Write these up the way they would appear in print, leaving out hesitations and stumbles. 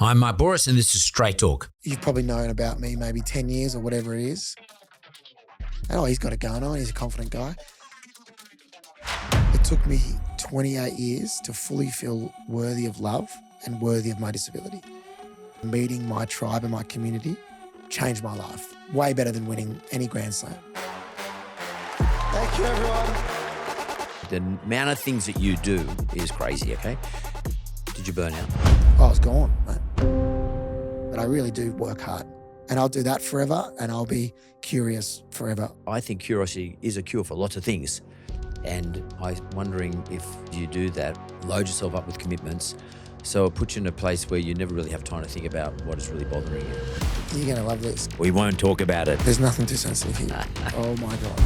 I'm Bouris and this is Straight Talk. You've probably known about me maybe 10 years or whatever it is. Oh, he's got it going on. He's a confident guy. It took me 28 years to fully feel worthy of love and worthy of my disability. Meeting my tribe and my community changed my life. Way better than winning any Grand Slam. Thank you, everyone. The amount of things that you do is crazy, okay? Did you burn out? I was gone, mate. But I really do work hard. And I'll do that forever, and I'll be curious forever. I think curiosity is a cure for lots of things. And I'm wondering if you do that, load yourself up with commitments, so it puts you in a place where you never really have time to think about what is really bothering you. You're going to love this. We won't talk about it. There's nothing too sensitive here. Oh, my God.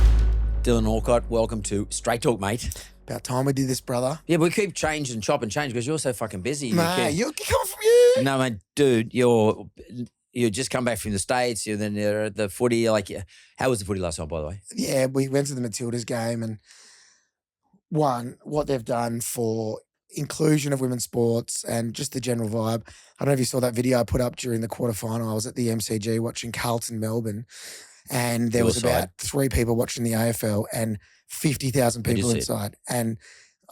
Dylan Alcott, welcome to Straight Talk, mate. About time we did this, brother. Yeah, we keep change and chop and change because you're so fucking busy. Mate, you're coming from you. No, mate, dude, you just come back from the States, then you're at the footy. How was the footy last night, by the way? Yeah, we went to the Matildas game, and what they've done for inclusion of women's sports and just the general vibe. I don't know if you saw that video I put up during the quarterfinal. I was at the MCG watching Carlton Melbourne, and there was about 3 people watching the AFL and 50,000 people inside. And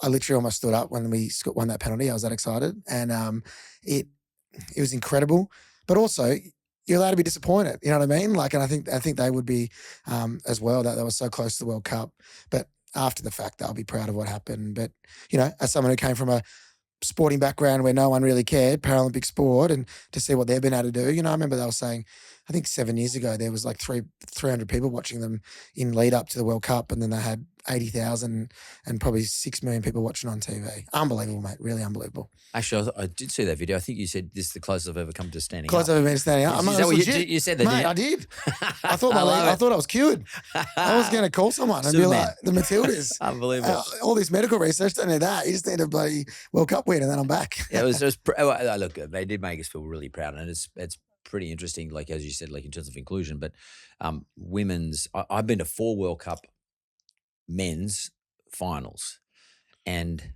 I literally almost stood up when we won that penalty. I was that excited, and it was incredible. But also, you're allowed to be disappointed. You know what I mean? And I think they would be as well. That they were so close to the World Cup, but after the fact, they'll be proud of what happened. But as someone who came from a sporting background where no one really cared, Paralympic sport, and to see what they've been able to do, I remember they were saying, I think 7 years ago, there was like 300 people watching them in lead up to the World Cup, and then they had 80,000 and probably 6 million people watching on TV. Unbelievable, mate. Really unbelievable. Actually, I did see that video. I think you said this is the closest I've ever come to standing Closest up. I've ever been standing up. Is that what you said that, mate, I did. I thought I was cured. I was going to call someone and be like, the Matildas. Unbelievable. All this medical research, don't need that. You just need a bloody World Cup win and then I'm back. Yeah, look, they did make us feel really proud, and it's pretty interesting, like as you said, like in terms of inclusion. But women's, I've been to 4 World Cup men's finals, and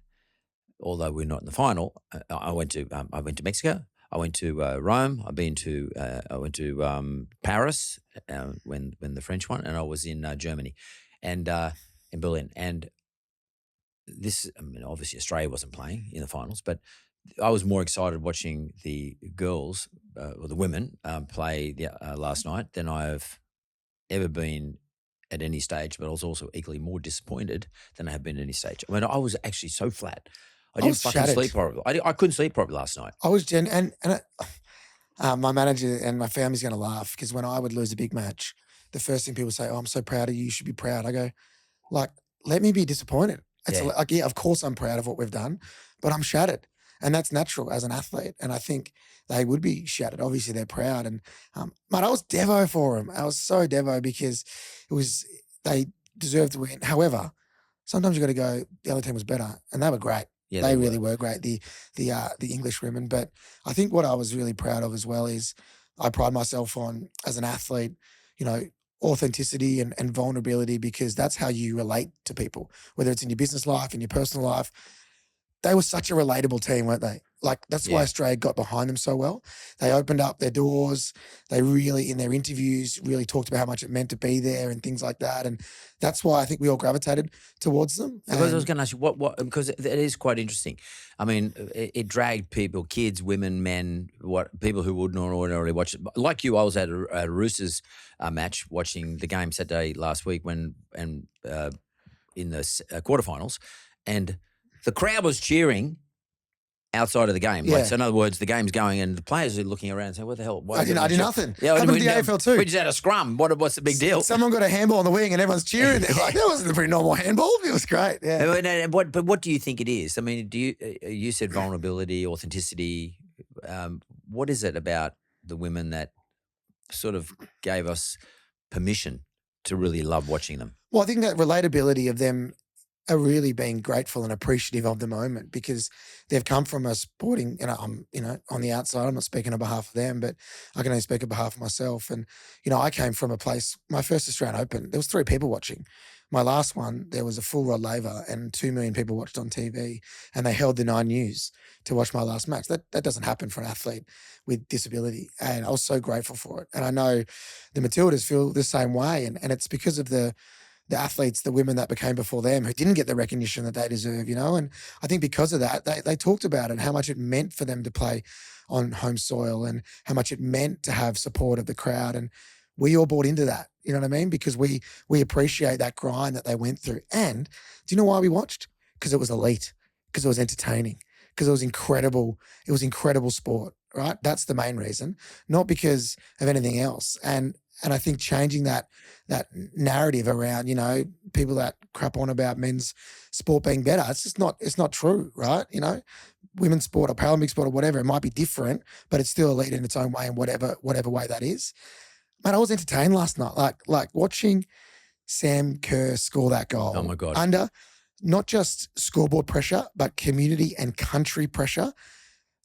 although we're not in the final, I went to Mexico, I went to Rome, I went to Paris when the French won, and I was in Germany and in Berlin. And this, obviously Australia wasn't playing in the finals, but I was more excited watching the girls or the women play last night than I've ever been at any stage, but I was also equally more disappointed than I have been at any stage. I was actually so flat. I didn't fucking sleep properly. I couldn't sleep properly last night. I was my manager and my family's going to laugh because when I would lose a big match, the first thing people say, "Oh, I'm so proud of you. You should be proud." I go, let me be disappointed. It's of course I'm proud of what we've done, but I'm shattered. And that's natural as an athlete. And I think they would be shattered. Obviously, they're proud. And, mate, I was devo for them. I was so devo because they deserved to win. However, sometimes you got to go, the other team was better. And they were great. Yeah, they really were great, the English women. But I think what I was really proud of as well is I pride myself on, as an athlete, authenticity and vulnerability, because that's how you relate to people, whether it's in your business life, in your personal life. They were such a relatable team, weren't they? That's why Australia got behind them so well. They opened up their doors. They really, in their interviews, really talked about how much it meant to be there and things like that. And that's why I think we all gravitated towards them. Because I was going to ask you, because it is quite interesting. It dragged people, kids, women, men, people who wouldn't ordinarily watch it. Like you, I was at a Roosters match watching the game Saturday last week in the quarterfinals, and the crowd was cheering outside of the game. Yeah. So in other words, the game's going and the players are looking around and saying, what the hell? I did nothing. Yeah, happened to the AFL too. We just had a scrum. What's the big deal? Someone got a handball on the wing and everyone's cheering. They're like, that wasn't a pretty normal handball. It was great. Yeah. But what do you think it is? You said vulnerability, authenticity. What is it about the women that sort of gave us permission to really love watching them? Well, I think that relatability of them are really being grateful and appreciative of the moment, because they've come from a sporting, I'm, on the outside, I'm not speaking on behalf of them, but I can only speak on behalf of myself. And, I came from a place, my first Australian Open, there was 3 people watching. my last one, there was a full rod laver and 2 million people watched on TV, and they held the 9 News to watch my last match. That doesn't happen for an athlete with disability, and I was so grateful for it. And I know the Matildas feel the same way, and it's because of the athletes, the women that became before them who didn't get the recognition that they deserve, And I think because of that, they talked about it, how much it meant for them to play on home soil and how much it meant to have support of the crowd. And we all bought into that, you know what I mean? Because we appreciate that grind that they went through. And do you know why we watched? Because it was elite, because it was entertaining, because it was incredible. It was incredible sport, right? That's the main reason, not because of anything else. And I think changing that narrative around, people that crap on about men's sport being better, it's not true, right? Women's sport or Paralympic sport or whatever, it might be different, but it's still elite in its own way in whatever way that is. Man, I was entertained last night, like watching Sam Kerr score that goal. Oh my God. Under not just scoreboard pressure, but community and country pressure.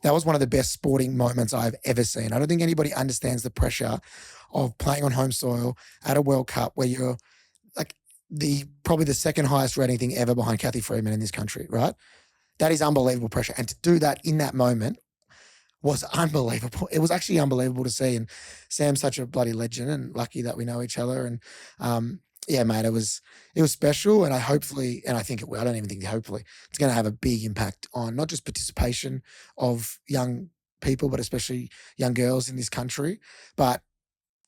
That was one of the best sporting moments I've ever seen. I don't think anybody understands the pressure of playing on home soil at a World Cup where you're like probably the second highest rating thing ever behind Kathy Freeman in this country, right? That is unbelievable pressure. And to do that in that moment was unbelievable. It was actually unbelievable to see. And Sam's such a bloody legend and lucky that we know each other. And yeah, mate, it was special. And I think it will. I don't even think hopefully it's going to have a big impact on not just participation of young people, but especially young girls in this country. But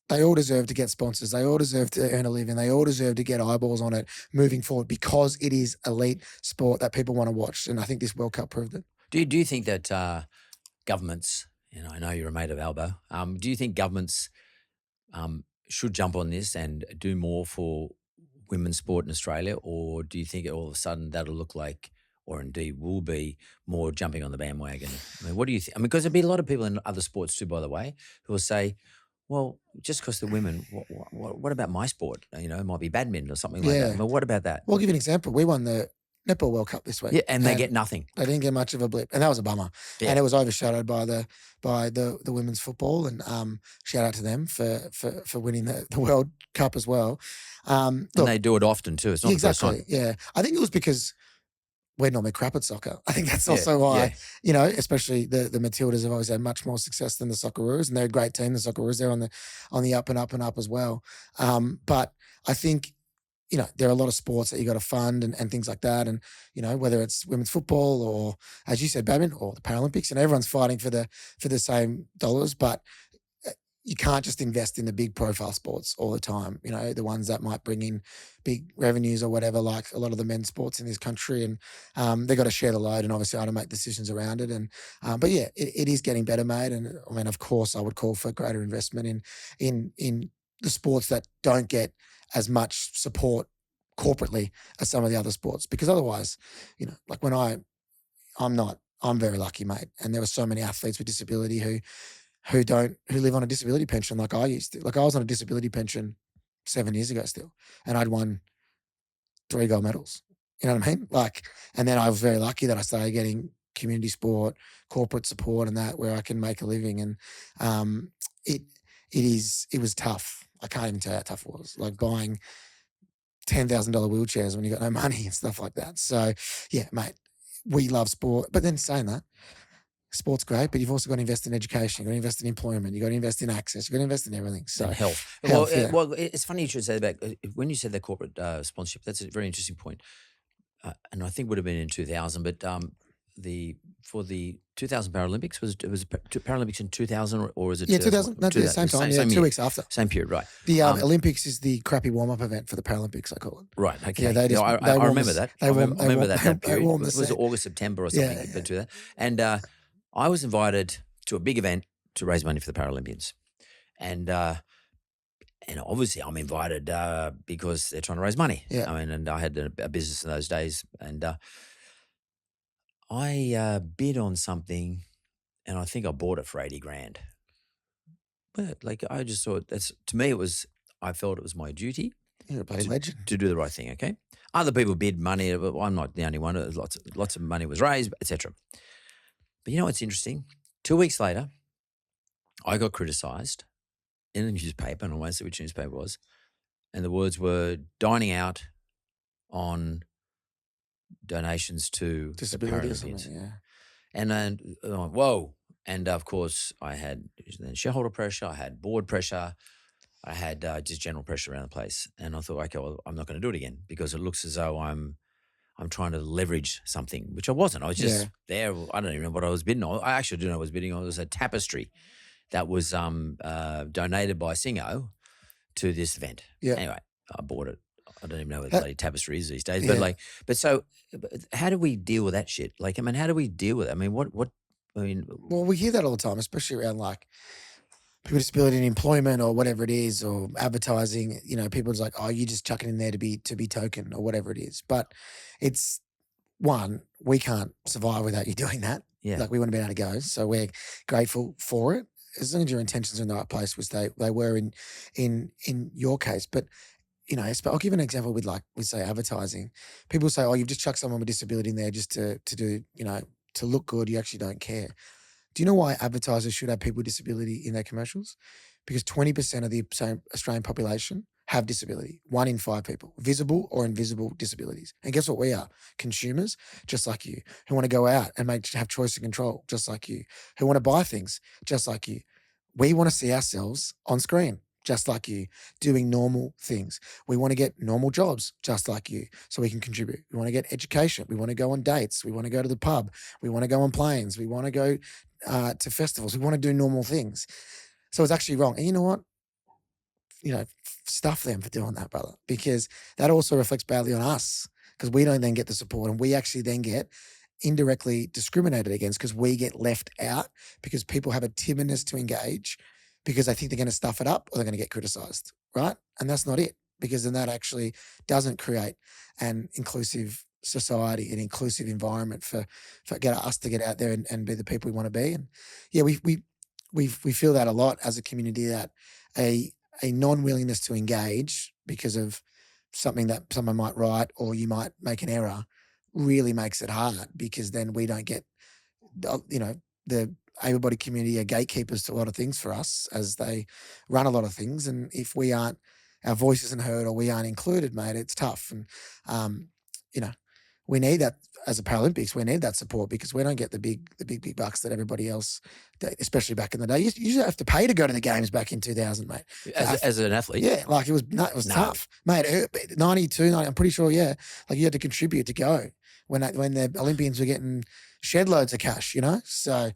they all deserve to get sponsors. They all deserve to earn a living. They all deserve to get eyeballs on it moving forward because it is elite sport that people want to watch. And I think this World Cup proved it. Do you think that governments, I know you're a mate of Albo, do you think governments should jump on this and do more for women's sport in Australia? Or do you think all of a sudden that'll look like, or indeed will be, more jumping on the bandwagon? I mean, what do you think? I mean, because there'll be a lot of people in other sports too, by the way, who will say, well, just because the women, what about my sport? It might be badminton or something like that. I mean, what about that? Well, I'll give you an example. We won the Netball World Cup this week. Yeah, and they get nothing. They didn't get much of a blip, and that was a bummer. Yeah. And it was overshadowed by the women's football. And shout out to them for winning the World Cup as well. And they do it often too. It's not exactly. The first time. Yeah, I think it was because we're normally crap at soccer. I think that's also why, especially the Matildas have always had much more success than the Socceroos, and they're a great team. The Socceroos, they're on the up and up and up as well. But I think, there are a lot of sports that you got to fund and things like that. And, whether it's women's football or, as you said, badminton or the Paralympics, and everyone's fighting for the same dollars, but you can't just invest in the big profile sports all the time, the ones that might bring in big revenues or whatever, like a lot of the men's sports in this country. And they got to share the load and obviously I to make decisions around it. And, but yeah, it is getting better, mate. And I mean, of course I would call for greater investment in the sports that don't get as much support corporately as some of the other sports, because otherwise, like when I'm very lucky, mate. And there were so many athletes with disability who live on a disability pension like I used to. Like I was on a disability pension 7 years ago still, and I'd won 3 gold medals. You know what I mean? And then I was very lucky that I started getting community sport, corporate support and that, where I can make a living. And it was tough. I can't even tell you how tough it was. Like buying $10,000 wheelchairs when you got no money and stuff like that. So yeah, mate, we love sport. But then saying that, sport's great, but you've also got to invest in education. You've got to invest in employment. You've got to invest in access. You've got to invest in everything. So and health. yeah. Well, it's funny you should say that. When you said that corporate sponsorship, that's a very interesting point. And I think it would have been in 2000, but for the 2000 Paralympics, was Paralympics in 2000 or is it? Yeah, 2000. No, same time. Yeah, 2 weeks after. Same period, right? The Olympics is the crappy warm-up event for the Paralympics, I call it. Right. Okay. Yeah, I remember that. I remember that period. Was it August, September, or something? Yeah. To that. And I was invited to a big event to raise money for the Paralympians, and obviously I'm invited because they're trying to raise money. Yeah. I mean, and I had a business in those days, and I bid on something, and I think I bought it for 80 grand. But I just thought to me I felt it was my duty. You're a bloody legend. To do the right thing. Okay. Other people bid money, but I'm not the only one. Lots of money was raised, etc. But you know what's interesting? 2 weeks later, I got criticised in a newspaper, and I won't say which newspaper it was, and the words were dining out on donations to the Disability or Paralympians. something, yeah. And then, whoa. And of course, I had then shareholder pressure, I had board pressure, I had just general pressure around the place. And I thought, okay, well, I'm not going to do it again because it looks as though I'm trying to leverage something, which I wasn't. I was just Yeah. there. I don't even know what I was bidding on. I actually do know what I was bidding on. It was a tapestry that was donated by Singo to this event. Yeah. Anyway, I bought it. I don't even know what That- bloody tapestry is these days. Yeah. But how do we deal with that shit? Like, I mean, how do we deal with it? I mean, Well, we hear that all the time, especially around like people with disability in employment or whatever it is, or advertising. You know, people's like, "Oh, you just chuck it in there to be token or whatever it is." But it's one, we can't survive without you doing that. Yeah. Like we wouldn't have been able to go, so we're grateful for it. As long as your intentions are in the right place, which they were in your case. But you know, I'll give an example with like we say advertising. People say, "Oh, you've just chucked someone with disability in there just to do, you know, to look good." You actually don't care. Do you know why advertisers should have people with disability in their commercials? Because 20% of the Australian population have disability. 1 in 5 people, visible or invisible disabilities. And guess what we are? Consumers, just like you, who want to go out and have choice and control, just like you, who want to buy things, just like you. We want to see ourselves on screen, just like you, doing normal things. We want to get normal jobs, just like you, so we can contribute. We want to get education. We want to go on dates. We want to go to the pub. We want to go on planes. We want to go to festivals. We want to do normal things. So it's actually wrong. And you know what? You know, stuff them for doing that, brother, because that also reflects badly on us because we don't then get the support and we actually then get indirectly discriminated against because we get left out because people have a timidness to engage because they think they're going to stuff it up or they're going to get criticized, right? And that's not it, because then that actually doesn't create an inclusive society, an inclusive environment for get us to get out there and be the people we want to be. And yeah, we feel that a lot as a community, that a non-willingness to engage because of something that someone might write or you might make an error really makes it hard, because then we don't get, you know, the able-bodied community are gatekeepers to a lot of things for us as they run a lot of things. And if we aren't, our voice isn't heard or we aren't included, mate, it's tough. And, you know, we need that as a Paralympics. We need that support because we don't get the big bucks that everybody else, especially back in the day. You used to have to pay to go to the games back in 2000, mate. As an athlete? Yeah, like it was tough, mate. 92, 90, I'm pretty sure, yeah. Like you had to contribute to go when the Olympians were getting shed loads of cash, you know? So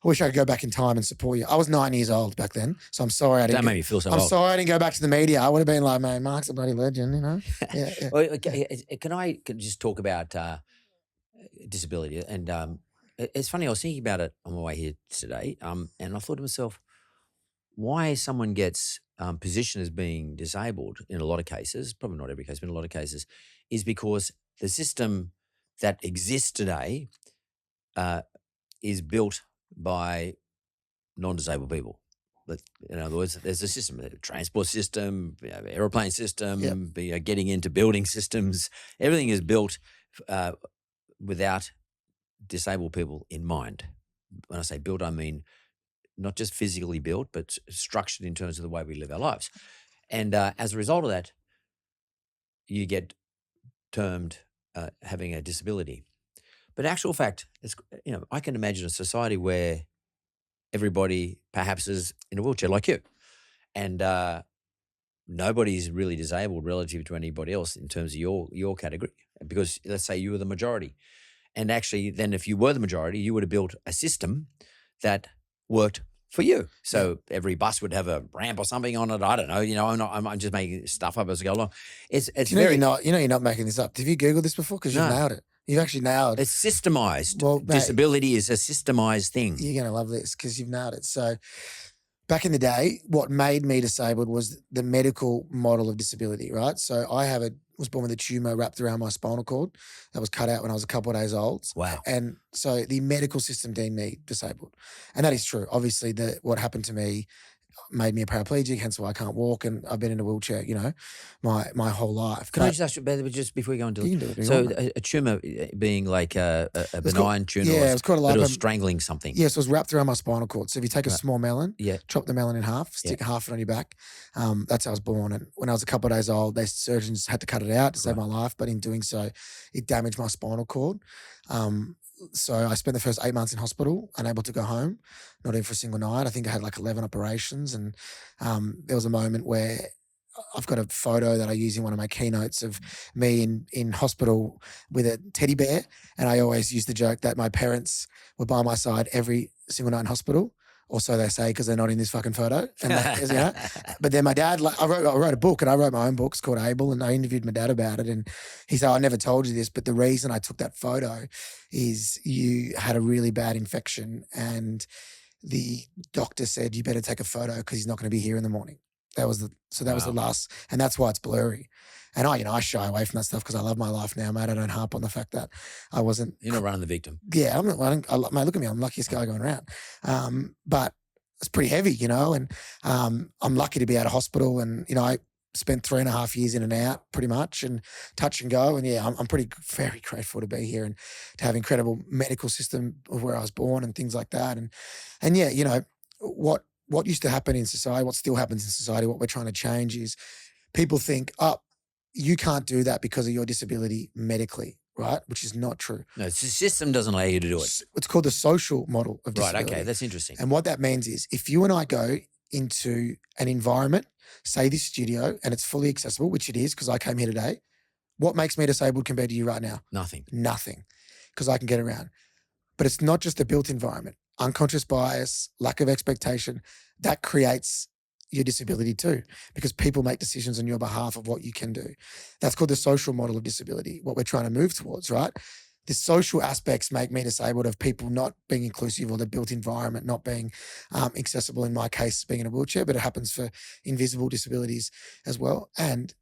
I wish I could go back in time and support you. I was 9 years old back then, so I'm sorry I didn't. That made me feel so I'm old. sorry I didn't go back to the media. I would have been like, man, Mark's a bloody legend, you know? Yeah. Well, can I just talk about disability? And it's funny, I was thinking about it on my way here today, and I thought to myself, why someone gets positioned as being disabled in a lot of cases, probably not every case, but in a lot of cases, is because the system that exists today is built by non-disabled people. In other words, there's a system, a transport system, aeroplane system, getting into building systems. Everything is built without disabled people in mind. When I say built, I mean not just physically built, but structured in terms of the way we live our lives. And as a result of that, you get termed having a disability. But in actual fact, it's, I can imagine a society where everybody perhaps is in a wheelchair like you, and nobody's really disabled relative to anybody else in terms of your category, because let's say you were the majority. And actually then if you were the majority, you would have built a system that worked for you. So every bus would have a ramp or something on it. I don't know. I'm just making stuff up as I go along. It's you're not making this up. Have you Googled this before? Because you've nailed it. You've actually nailed it. It's systemized. Well, disability is a systemized thing. You're going to love this because you've nailed it. So back in the day, what made me disabled was the medical model of disability, right? So I was born with a tumor wrapped around my spinal cord that was cut out when I was a couple of days old. Wow. And so the medical system deemed me disabled. And that is true. Obviously, what happened to me, made me a paraplegic, hence why I can't walk, and I've been in a wheelchair, my whole life. Can I But just ask you, just before we go into you it, can do it if you so want, mate. a tumor being like a It was called benign tumor, Yeah, it was called a but it was lipoma. strangling something. Yes, it was wrapped around my spinal cord. So if you take a Right. small melon, Yeah. chop the melon in half, Yeah. stick half it on your back. That's how I was born. And when I was a couple of days old, surgeons had to cut it out to save Right. my life. But in doing so, it damaged my spinal cord. So I spent the first 8 months in hospital, unable to go home, not in for a single night. I think I had like 11 operations. And there was a moment where I've got a photo that I use in one of my keynotes of me in hospital with a teddy bear. And I always use the joke that my parents were by my side every single night in hospital. Or so they say, because they're not in this fucking photo. And but then my dad, I wrote a book, and I wrote my own book. It's called Able, and I interviewed my dad about it. And he said, I never told you this, but the reason I took that photo is you had a really bad infection, and the doctor said you better take a photo because he's not going to be here in the morning. That was the last, and that's why it's blurry. And I shy away from that stuff because I love my life now, mate. I don't harp on the fact that I wasn't. You're not running the victim. Yeah, I'm not running. Mate, look at me. I'm the luckiest guy going around. But it's pretty heavy, and I'm lucky to be out of hospital. And I spent 3.5 years in and out, pretty much, and touch and go. And yeah, I'm very grateful to be here and to have incredible medical system of where I was born and things like that. And yeah, what used to happen in society, what still happens in society, what we're trying to change is people think, you can't do that because of your disability medically, right? Which is not true. No, the system doesn't allow you to do it. It's called the social model of disability. Right, okay, that's interesting. And what that means is if you and I go into an environment, say this studio, and it's fully accessible, which it is because I came here today, what makes me disabled compared to you right now? Nothing. Nothing, because I can get around. But it's not just the built environment. Unconscious bias, lack of expectation, that creates your disability too, because people make decisions on your behalf of what you can do. That's called the social model of disability, what we're trying to move towards, right? The social aspects make me disabled of people not being inclusive, or the built environment not being accessible, in my case, being in a wheelchair, but it happens for invisible disabilities as well. And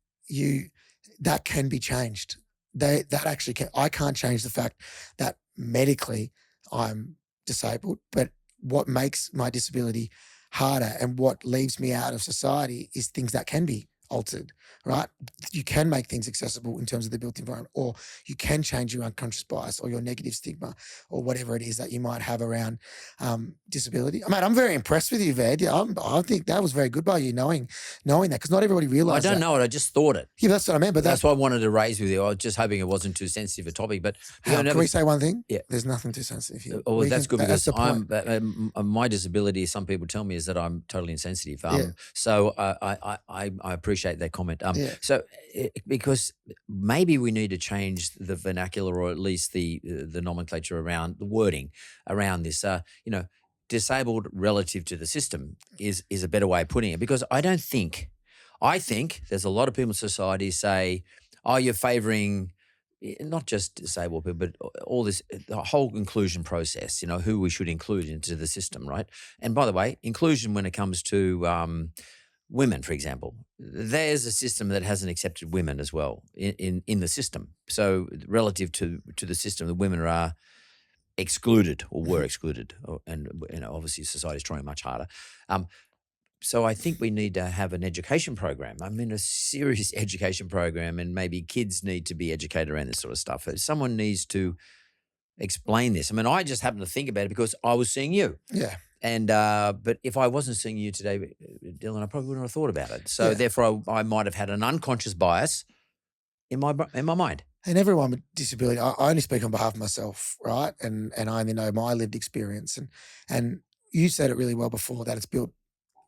that can be changed. That actually can. I can't change the fact that medically I'm disabled, but what makes my disability harder and what leaves me out of society is things that can be altered, right? You can make things accessible in terms of the built environment, or you can change your unconscious bias or your negative stigma or whatever it is that you might have around disability. I mean, I'm very impressed with you, Ved. I think that was very good by you knowing that, because not everybody realizes I don't know it. I just thought it. Yeah, that's what I meant. But that's what I wanted to raise with you. I was just hoping it wasn't too sensitive a topic. But can we say one thing? Yeah. There's nothing too sensitive here. Oh, that's good, because my disability, some people tell me, is that I'm totally insensitive. So I appreciate that comment. So because maybe we need to change the vernacular, or at least the nomenclature around the wording around this. Disabled relative to the system is a better way of putting it, because I think there's a lot of people in society say, oh, you're favouring not just disabled people, but all this, the whole inclusion process, who we should include into the system, right? And by the way, inclusion when it comes to women, for example, there's a system that hasn't accepted women as well in the system. So relative to the system, the women are excluded or were excluded, and obviously society's trying much harder. So I think we need to have an education program. I mean, a serious education program, and maybe kids need to be educated around this sort of stuff. Someone needs to explain this. I mean, I just happened to think about it because I was seeing you. Yeah. And but if I wasn't seeing you today, Dylan, I probably wouldn't have thought about it. So therefore, I might have had an unconscious bias in my mind. And everyone with disability, I only speak on behalf of myself, right? And I only know my lived experience. And you said it really well before, that it's built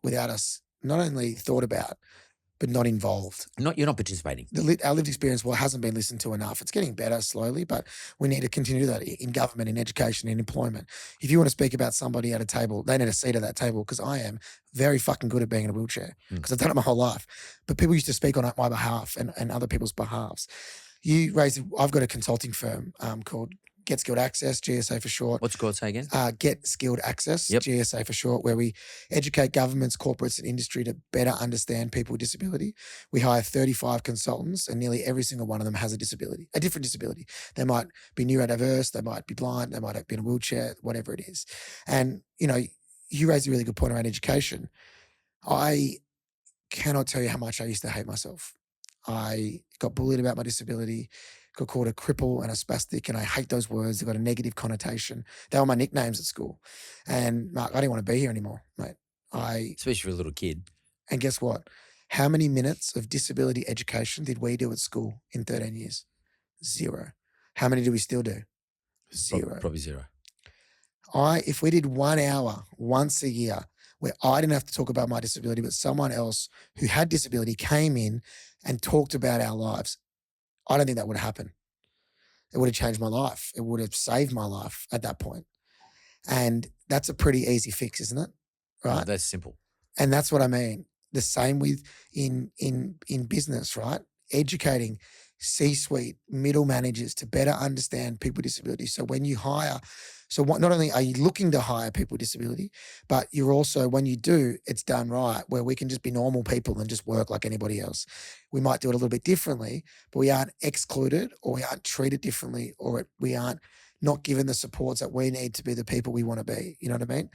without us not only thought about, but not involved. You're not participating. Our lived experience, hasn't been listened to enough. It's getting better slowly, but we need to continue that in government, in education, in employment. If you want to speak about somebody at a table, they need a seat at that table, because I am very fucking good at being in a wheelchair, because I've done it my whole life. But people used to speak on my behalf and other people's behalves. I've got a consulting firm called Get Skilled Access, GSA for short. What's it called? Say again? Get Skilled Access, GSA for short, where we educate governments, corporates, and industry to better understand people with disability. We hire 35 consultants, and nearly every single one of them has a different disability. They might be neurodiverse, they might be blind, they might be in a wheelchair, whatever it is. And, you raised a really good point around education. I cannot tell you how much I used to hate myself. I got bullied about my disability, got called a cripple and a spastic, and I hate those words. They got a negative connotation. They were my nicknames at school. And Mark, I didn't want to be here anymore, mate. Especially for a little kid. And guess what? How many minutes of disability education did we do at school in 13 years? 0. How many do we still do? 0. Probably 0. If we did 1 hour once a year where I didn't have to talk about my disability, but someone else who had disability came in and talked about our lives, I don't think that would have happened. It would have changed my life. It would have saved my life at that point. And that's a pretty easy fix, isn't it? Right? Oh, that's simple. And that's what I mean. The same with in business, right? Educating C-suite, middle managers to better understand people with disabilities. So when you hire, not only are you looking to hire people with disability, but you're also, when you do, it's done right, where we can just be normal people and just work like anybody else. We might do it a little bit differently, but we aren't excluded, or we aren't treated differently, or we aren't not given the supports that we need to be the people we want to be. You know what I mean?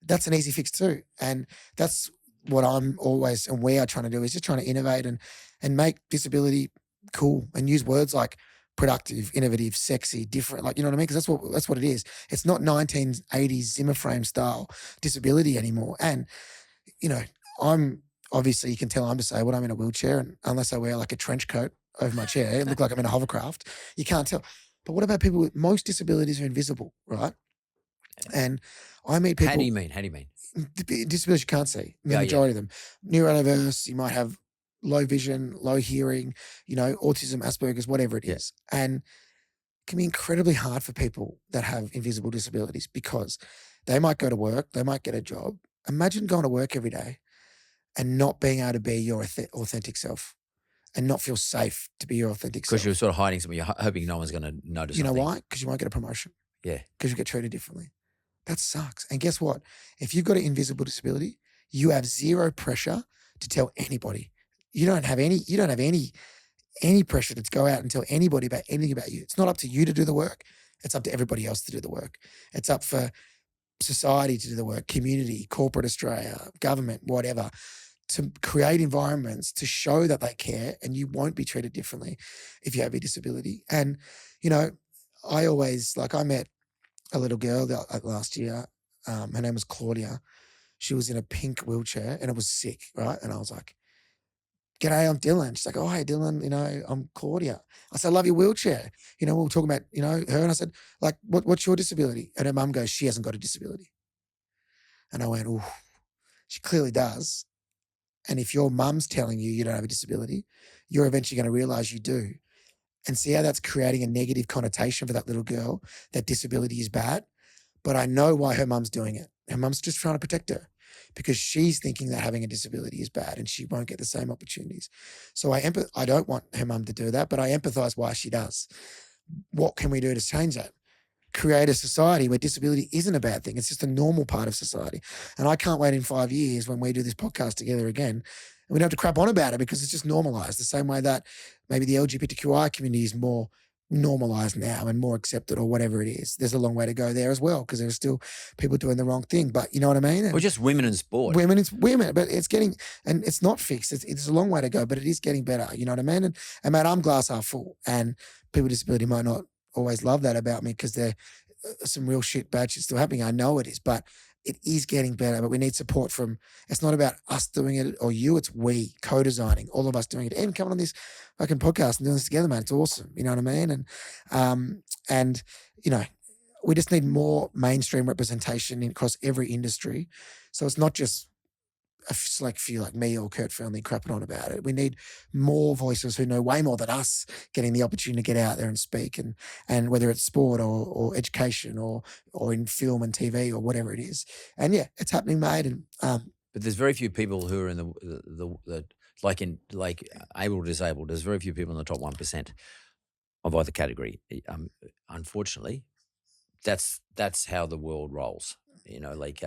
That's an easy fix too. And that's what I'm always, and we are trying to do, is just trying to innovate and make disability cool and use words like productive, innovative, sexy, different, like, you know what I mean? Because that's what it is. It's not 1980s Zimmer frame style disability anymore. And, you know, I'm obviously, you can tell I'm disabled. I'm in a wheelchair, and unless I wear like a trench coat over my chair, it look like I'm in a hovercraft. You can't tell. But what about people with most disabilities are invisible, right? And I meet people. How do you mean? Disabilities you can't see, the Yeah, majority of them. Neurodiverse, you might have low vision, low hearing, you know, autism, Asperger's, whatever it is. And it can be incredibly hard for people that have invisible disabilities, because they might go to work, they might get a job. Imagine going to work every day and not being able to be your authentic self and not feel safe to be your authentic self. Because you're sort of hiding something. You're hoping no one's going to notice You know something. why? Because you won't get a promotion. Yeah. Because you get treated differently. That sucks. And guess what? If you've got an invisible disability, you have zero pressure to tell anybody. You don't have any pressure to go out and tell anybody about anything about you. It's not up to you to do the work. It's up to everybody else to do the work. It's up for society to do the work, community, corporate Australia, government, whatever, to create environments to show that they care, and you won't be treated differently if you have a disability. And, you know, I met a little girl last year. Her name was Claudia. She was in a pink wheelchair and it was sick, right? And I was like, "G'day, I'm Dylan." She's like, "Oh, hey, Dylan, you know, I'm Claudia." I said, "I love your wheelchair." You know, we were talking about, you know, her, and I said, like, what's your disability? And her mum goes, "She hasn't got a disability." And I went, "Ooh, she clearly does." And if your mum's telling you you don't have a disability, you're eventually going to realize you do. And see how that's creating a negative connotation for that little girl, that disability is bad. But I know why her mum's doing it. Her mum's just trying to protect her, because she's thinking that having a disability is bad and she won't get the same opportunities. So I don't want her mum to do that, but I empathize why she does. What can we do to change that? Create a society where disability isn't a bad thing. It's just a normal part of society. And I can't wait in 5 years when we do this podcast together again, and we don't have to crap on about it, because it's just normalized the same way that maybe the LGBTQI community is more normalized now and more accepted, or whatever it is. There's a long way to go there as well, because there's still people doing the wrong thing. But you know what I mean? Or just women in sport. Women, but it's getting, and it's not fixed. It's a long way to go, but it is getting better. You know what I mean? And mate, I'm glass half full, and people with disability might not always love that about me, because there's some real shit, bad shit still happening. I know it is, but it is getting better. But we need support from, it's not about us doing it or you, it's we co-designing, all of us doing it, and coming on this fucking podcast and doing this together, man. It's awesome. You know what I mean? And you know, we just need more mainstream representation across every industry. So it's not just a select few like me or Kurt Fearnley crapping on about it. We need more voices who know way more than us getting the opportunity to get out there and speak, and whether it's sport or education or in film and TV or whatever it is. And yeah, it's happening, mate. And but there's very few people who are in the like able or disabled. There's very few people in the top 1% of either category. Unfortunately, that's how the world rolls. You know, like.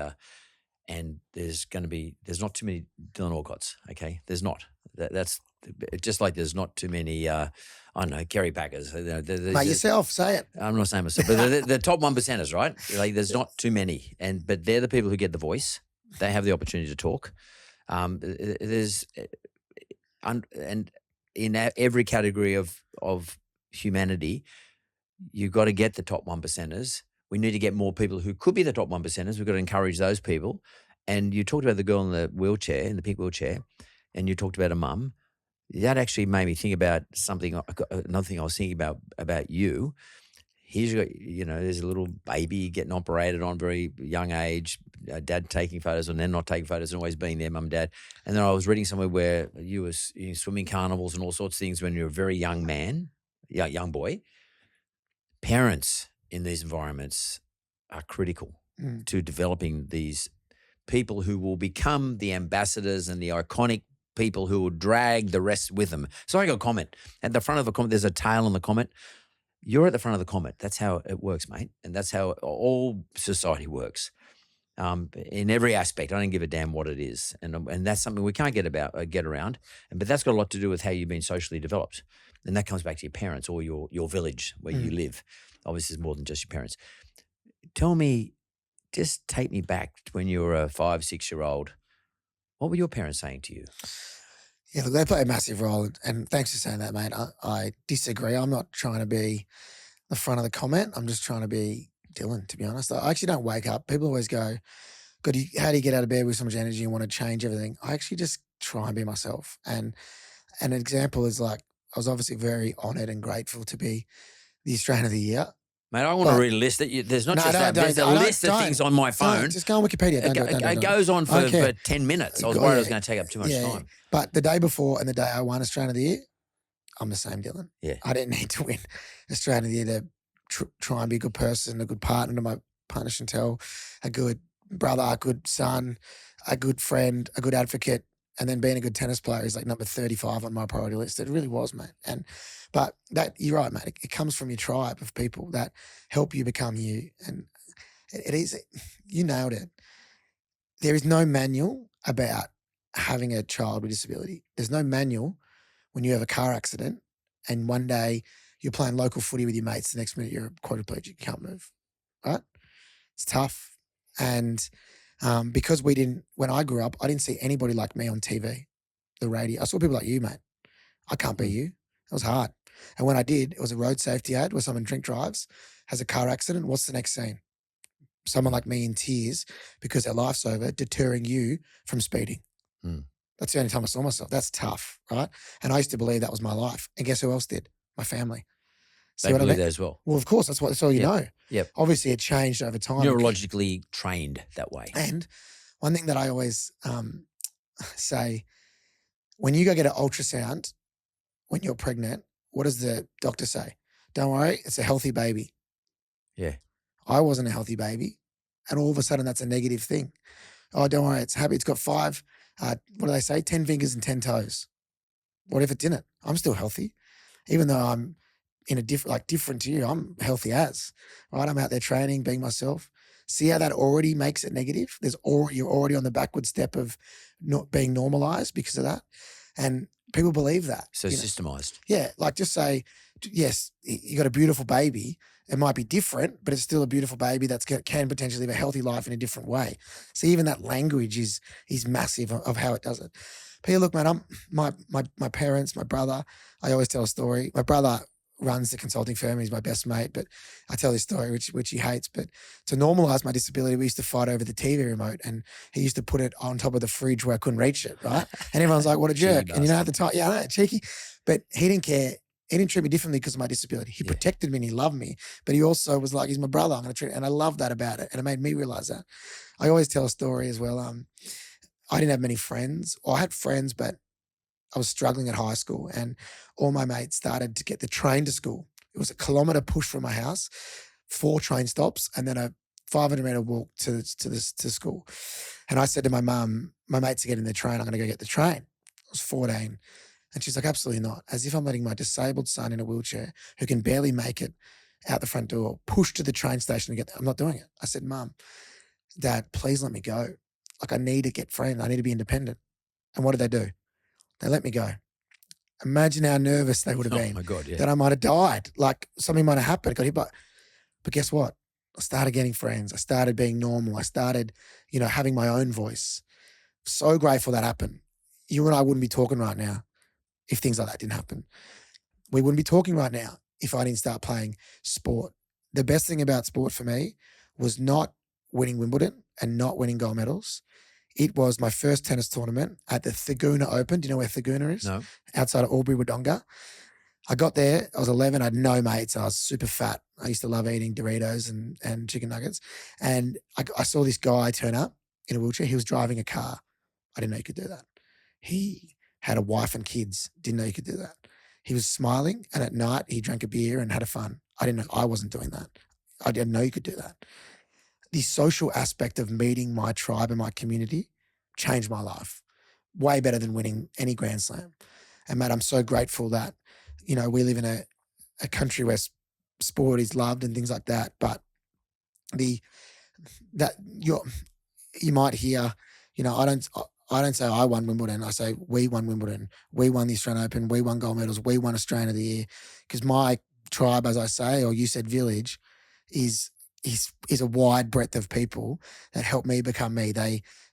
And there's not too many Dylan Alcotts, okay? There's not. That's just like there's not too many, I don't know, Kerry Packers. Mate, yourself, say it. I'm not saying myself, but the top 1%ers, right? Like there's not too many, but they're the people who get the voice. They have the opportunity to talk. There's and in every category of humanity, you've got to get the top 1%ers. We need to get more people who could be the top 1%ers. We've got to encourage those people. And you talked about the girl in the wheelchair, in the pink wheelchair, and you talked about a mum. That actually made me think about something. Another thing I was thinking about you. Here's there's a little baby getting operated on very young age. Dad taking photos and then not taking photos and always being there, mum and dad. And then I was reading somewhere where you were swimming carnivals and all sorts of things when you were a very young man, young boy. Parents in these environments are critical to developing these people who will become the ambassadors and the iconic people who will drag the rest with them. So I got a comment. At the front of the comment, there's a tail on the comment. You're at the front of the comment. That's how it works, mate. And that's how all society works. In every aspect, I don't give a damn what it is. And that's something we can't get around. But that's got a lot to do with how you've been socially developed. And that comes back to your parents or your village where you live. Obviously, it's more than just your parents. Tell me, just take me back to when you were a 5, 6-year-old. What were your parents saying to you? Yeah, look, they play a massive role. And thanks for saying that, mate. I disagree. I'm not trying to be the front of the comment. I'm just trying to be Dylan, to be honest. I actually don't wake up. People always go, God, how do you get out of bed with so much energy and want to change everything? I actually just try and be myself. And an example is like, I was obviously very honoured and grateful to be the Australian of the Year. Mate, I want to read a list. There's not just that. There's a list of things on my phone. Just go on Wikipedia. It goes on for 10 minutes. I was worried I was going to take up too much time. But the day before and the day I won Australian of the Year, I'm the same Dylan. Yeah. I didn't need to win Australian of the Year to try and be a good person, a good partner to my partner Chantel, a good brother, a good son, a good friend, a good advocate, and then being a good tennis player is like number 35 on my priority list. It really was, mate. But that, you're right, mate. It comes from your tribe of people that help you become you. And it is, you nailed it. There is no manual about having a child with disability. There's no manual when you have a car accident and one day you're playing local footy with your mates, the next minute you're a quadriplegic, you can't move, right? It's tough. And because when I grew up, I didn't see anybody like me on TV, the radio. I saw people like you, mate. I can't be you. It was hard. And when I did, it was a road safety ad where someone drink drives, has a car accident. What's the next scene? Someone like me in tears because their life's over, deterring you from speeding. That's the only time I saw myself. That's tough, right? And I used to believe that was my life. And guess who else did? My family. See they believe that as well. Well, of course, that's all you know. Yep. Obviously, it changed over time. Neurologically trained that way. And one thing that I always say, when you go get an ultrasound when you're pregnant, what does the doctor say? Don't worry, it's a healthy baby. Yeah. I wasn't a healthy baby. And all of a sudden, that's a negative thing. Oh, don't worry, it's happy. It's got 5, what do they say? 10 fingers and 10 toes. What if it didn't? I'm still healthy. Even though I'm in a different to you, I'm healthy as, right? I'm out there training, being myself. See how that already makes it negative? You're already on the backward step of not being normalized because of that. And people believe that. So systemized. Yeah. Like just say, yes, you got a beautiful baby. It might be different, but it's still a beautiful baby that can potentially live a healthy life in a different way. So even that language is massive of how it does it. But yeah, look, man, my parents, my brother, I always tell a story. My brother runs the consulting firm. He's my best mate, but I tell this story, which he hates. But to normalize my disability, we used to fight over the TV remote, and he used to put it on top of the fridge where I couldn't reach it, right? And everyone's like, what a jerk. And at the time, I know, cheeky. But he didn't care. He didn't treat me differently because of my disability. He protected me and he loved me, but he also was like, he's my brother. I'm going to treat him. And I love that about it. And it made me realize that. I always tell a story as well. I didn't have many friends, or I had friends, but I was struggling at high school, and all my mates started to get the train to school. It was a kilometre push from my house, 4 train stops, and then a 500-metre walk to school. And I said to my mum, my mates are getting the train. I'm going to go get the train. I was 14. And she's like, absolutely not. As if I'm letting my disabled son in a wheelchair who can barely make it out the front door, push to the train station to get there. I'm not doing it. I said, Mum, Dad, please let me go. Like, I need to get friends. I need to be independent. And what did they do? They let me go. Imagine how nervous they would have been. Oh my God, yeah. That I might have died. Like something might have happened. Got hit by. But guess what? I started getting friends. I started being normal. I started, having my own voice. so grateful that happened. You and I wouldn't be talking right now if things like that didn't happen. We wouldn't be talking right now if I didn't start playing sport. The best thing about sport for me was not winning Wimbledon and not winning gold medals. It was my first tennis tournament at the Thaguna Open. Do you know where Thaguna is? No. Outside of Albury, Wodonga. I got there, I was 11, I had no mates, I was super fat. I used to love eating Doritos and chicken nuggets. And I saw this guy turn up in a wheelchair. He was driving a car. I didn't know you could do that. He had a wife and kids. Didn't know you could do that. He was smiling, and at night he drank a beer and had a fun. I didn't know. I wasn't doing that. I didn't know you could do that. The social aspect of meeting my tribe and my community changed my life. Way better than winning any Grand Slam. And Matt, I'm so grateful that, we live in a country where sport is loved and things like that. But you might hear, I don't say I won Wimbledon. I say we won Wimbledon. We won the Australian Open. We won gold medals. We won Australian of the Year. Because my tribe, as I say, or you said village, is a wide breadth of people that helped me become me.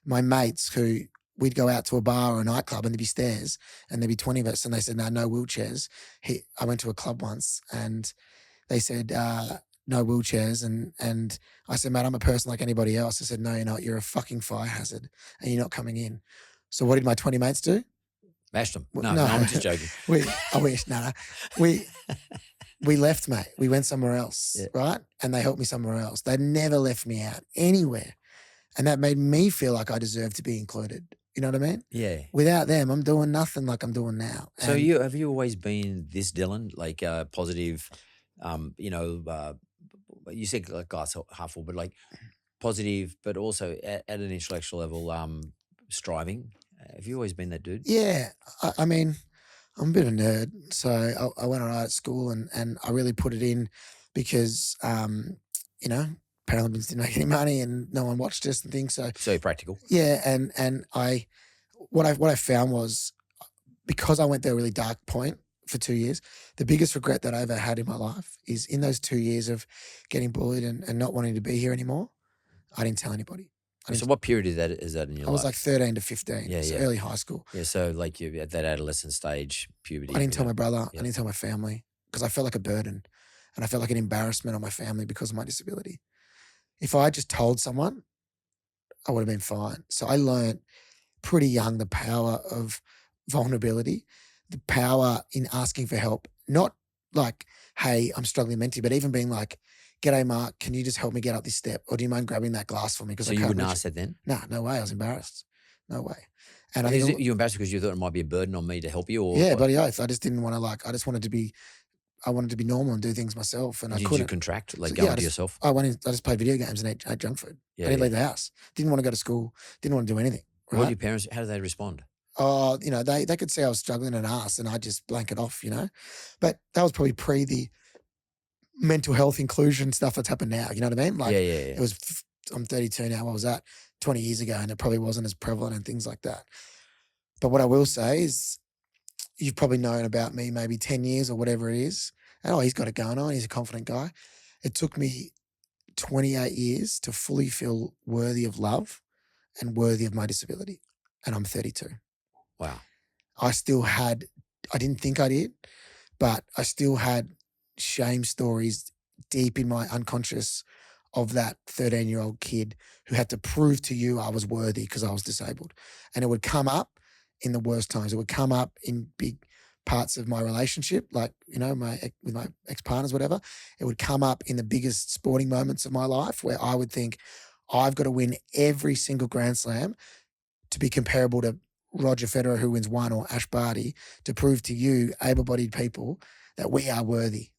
My mates who we'd go out to a bar or a nightclub and there'd be stairs and there'd be 20 of us and they said, no wheelchairs. I went to a club once and they said, no wheelchairs. And I said, mate, I'm a person like anybody else. I said, no, you're not. You're a fucking fire hazard and you're not coming in. So what did my 20 mates do? Bashed them. No, I'm just joking. I wish, no. We left, mate. We went somewhere else, right? And they helped me somewhere else. They never left me out anywhere. And that made me feel like I deserved to be included. You know what I mean? Yeah. Without them, I'm doing nothing like I'm doing now. So have you always been this Dylan, like positive, you said like glass half full, but like positive, but also at an intellectual level, striving. Have you always been that dude? Yeah. I mean, I'm a bit of a nerd. So I went all right at school and I really put it in because, Paralympics didn't make any money and no one watched us and things. So practical. Yeah. And what I found was because I went through a really dark point for 2 years, the biggest regret that I ever had in my life is in those 2 years of getting bullied and not wanting to be here anymore, I didn't tell anybody. So what period is that in your life? I was like 13 to 15. So early high school. Yeah. So like you at that adolescent stage, puberty. I didn't tell my brother. I didn't tell my family because I felt like a burden and I felt like an embarrassment on my family because of my disability. If I just told someone, I would have been fine. So I learned pretty young the power of vulnerability, the power in asking for help. Not like, hey, I'm struggling mentally, but even being like, g'day, Mark, can you just help me get up this step? Or do you mind grabbing that glass for me? So you wouldn't ask that then? No, no way. I was embarrassed. No way. And you embarrassed because you thought it might be a burden on me to help you? Or yeah, bloody oath. I just didn't want to I wanted to be normal and do things myself. And I couldn't. Did you contract, go into yourself? I just played video games and ate junk food. I didn't leave the house. Didn't want to go to school. Didn't want to do anything. Right? What did your parents, how did they respond? They could see I was struggling and asked and I just blank it off, But that was probably pre the mental health inclusion stuff that's happened now. You know what I mean? It was, I'm 32 now. What was that? 20 years ago. And it probably wasn't as prevalent and things like that. But what I will say is you've probably known about me maybe 10 years or whatever it is. And he's got it going on. He's a confident guy. It took me 28 years to fully feel worthy of love and worthy of my disability. And I'm 32. Wow. I didn't think I did, but I still had shame stories deep in my unconscious of that 13-year-old kid who had to prove to you I was worthy because I was disabled. And it would come up in the worst times. It would come up in big parts of my relationship, with my ex-partners, whatever. It would come up in the biggest sporting moments of my life where I would think, I've got to win every single Grand Slam to be comparable to Roger Federer, who wins one, or Ash Barty, to prove to you, able-bodied people, that we are worthy,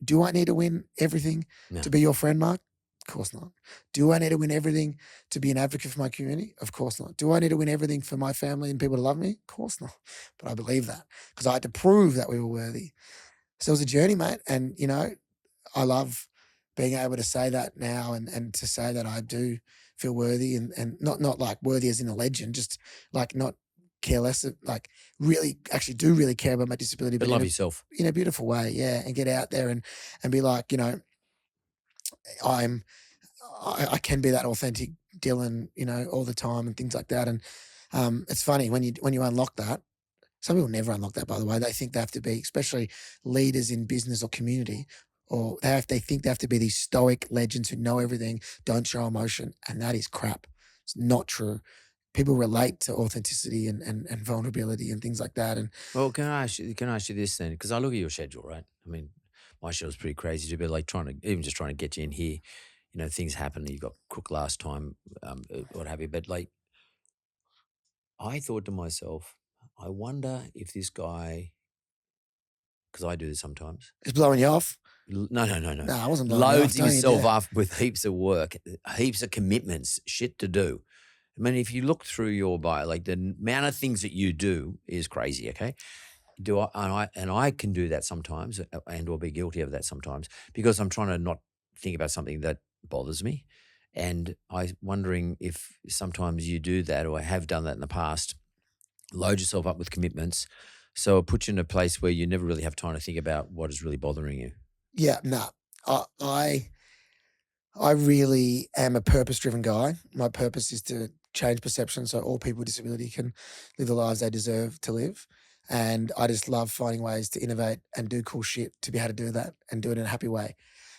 Do I need to win everything to be your friend, Mark? Of course not. Do I need to win everything to be an advocate for my community? Of course not. Do I need to win everything for my family and people to love me? Of course not. But I believe that because I had to prove that we were worthy. So it was a journey, mate. And, I love being able to say that now and to say that I do feel worthy and not like worthy as in a legend, just like not care less, like really actually do really care about my disability. But love yourself. In a beautiful way, yeah. And get out there and be like, I can be that authentic Dylan, all the time and things like that. And it's funny when you unlock that. Some people never unlock that, by the way. They think they have to be, especially leaders in business or community, or they think they have to be these stoic legends who know everything, don't show emotion, and that is crap. It's not true. People relate to authenticity and vulnerability and things like that. And Well, can I ask you this then? Because I look at your schedule, right? I mean, my schedule's pretty crazy to be like trying to get you in here. Things happen. You got Crook last time, what have you. But like, I thought to myself, I wonder if this guy, because I do this sometimes. it's blowing you off. No. No, I wasn't blowing you off. Loads Don't you himself dare. up with heaps of work, heaps of commitments, shit to do. I mean, if you look through your bio, like the amount of things that you do is crazy. Okay, I can do that sometimes, and or be guilty of that sometimes because I'm trying to not think about something that bothers me, and I'm wondering if sometimes you do that or have done that in the past. Load yourself up with commitments, so it puts you in a place where you never really have time to think about what is really bothering you. Yeah, no. I really am a purpose-driven guy. My purpose is to change perception so all people with disability can live the lives they deserve to live. And I just love finding ways to innovate and do cool shit to be able to do that and do it in a happy way.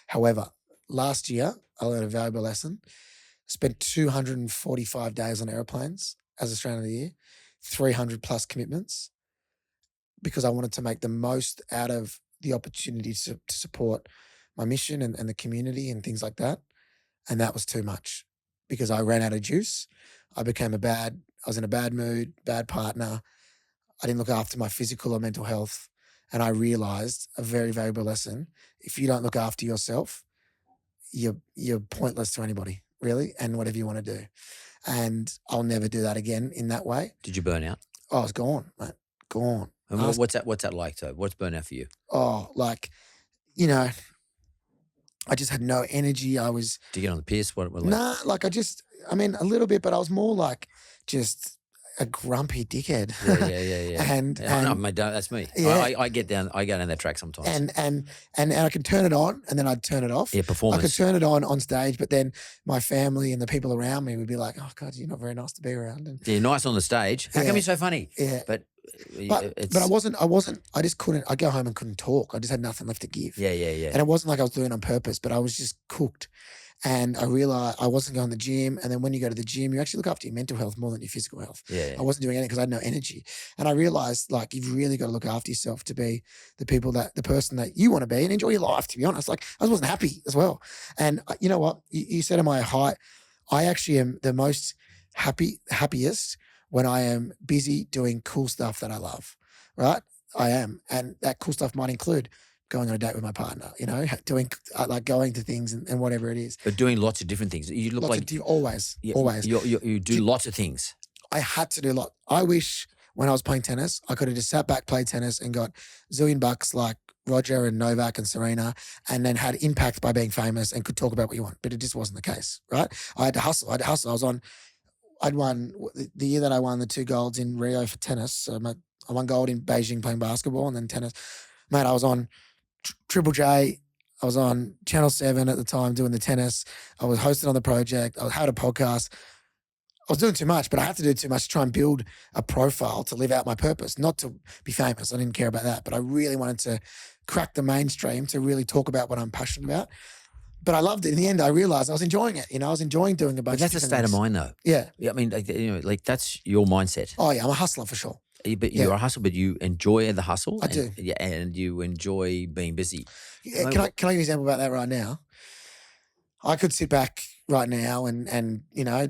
However, last year I learned a valuable lesson. Spent 245 days on airplanes as Australian of the Year, 300 plus commitments, because I wanted to make the most out of the opportunity to support my mission and the community and things like that. And that was too much because I ran out of juice. I was in a bad mood, bad partner. I didn't look after my physical or mental health. And I realized a very valuable lesson. If you don't look after yourself, you're pointless to anybody, really, and whatever you want to do. And I'll never do that again in that way. Did you burn out? Oh, I was gone, mate. Gone. And what's that like, though? What's burnout for you? Oh, like, I just had no energy. I was Do you get on the piss? What like? nah, like I mean, a little bit, but I was more like just a grumpy dickhead. Yeah. And no, mate, that's me. Yeah. I go down that track sometimes. and I could turn it on and then I'd turn it off. Yeah, I could performance. turn it on stage, but then my family and the people around me would be like, "Oh God, you're not very nice to be around." And Yeah, nice on the stage. How Yeah. come you're so funny? yeah, But it's but I wasn't. I just couldn't. I go home and couldn't talk. I just had nothing left to give. yeah. And it wasn't like I was doing it on purpose, but I was just cooked. And I realized I wasn't going to the gym. And then when you go to the gym, you actually look after your mental health more than your physical health. Yeah. I wasn't doing anything because I had no energy. And I realized like you've really got to look after yourself to be the person that you want to be and enjoy your life, to be honest. Like I wasn't happy as well. And you know what? You said, am I height? I actually am the most happiest when I am busy doing cool stuff that I love, right? I am. And that cool stuff might include going on a date with my partner, doing like going to things and whatever it is. But doing lots of different things. You look Lots like of always. you do lots of things. I had to do a lot. I wish when I was playing tennis, I could have just sat back, played tennis, and got zillion bucks like Roger and Novak and Serena, and then had impact by being famous and could talk about what you want. But it just wasn't the case, right? I had to hustle. I'd won the year that I won the 2 golds in Rio for tennis. So I won gold in Beijing playing basketball and then tennis. Mate, I was on Triple J. I was on Channel 7 at the time doing the tennis. I was hosted on the project. I had a podcast. I was doing too much, but I had to do too much to try and build a profile to live out my purpose, not to be famous. I didn't care about that, but I really wanted to crack the mainstream to really talk about what I'm passionate about. But I loved it. In the end, I realized I was enjoying it. I was enjoying doing a bunch But that's of a different state of things. mind, though. Yeah. I mean, like that's your mindset. Oh, yeah. I'm a hustler for sure. But you're a hustle, but you enjoy the hustle. I do. Yeah, and you enjoy being busy. Yeah, can I give you an example about that right now? I could sit back right now and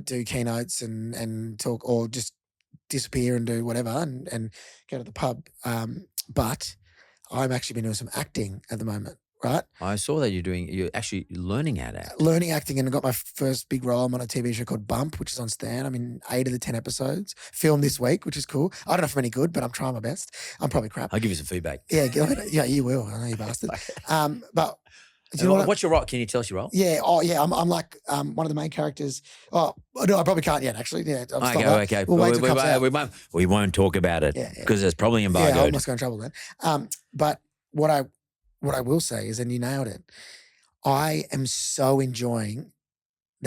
do keynotes and talk or just disappear and do whatever and go to the pub. But I'm actually been doing some acting at the moment, right? I saw that you're actually learning how to act. Learning acting, and I got my first big role. I'm on a TV show called Bump, which is on Stan. I'm in 8 of the 10 episodes. Filmed this week, which is cool. I don't know if I'm any good, but I'm trying my best. I'm probably crap. I'll give you some feedback. Yeah, you will. I know you bastard. But do you know What's your role? Can you tell us your role? Yeah. Oh, yeah. I'm like one of the main characters. Oh no, I probably can't yet. Actually, yeah. Okay. We'll wait till it comes out. We won't talk about it because it's probably embargoed. Yeah, I almost got in trouble then. But what I will say is, and you nailed it, I am so enjoying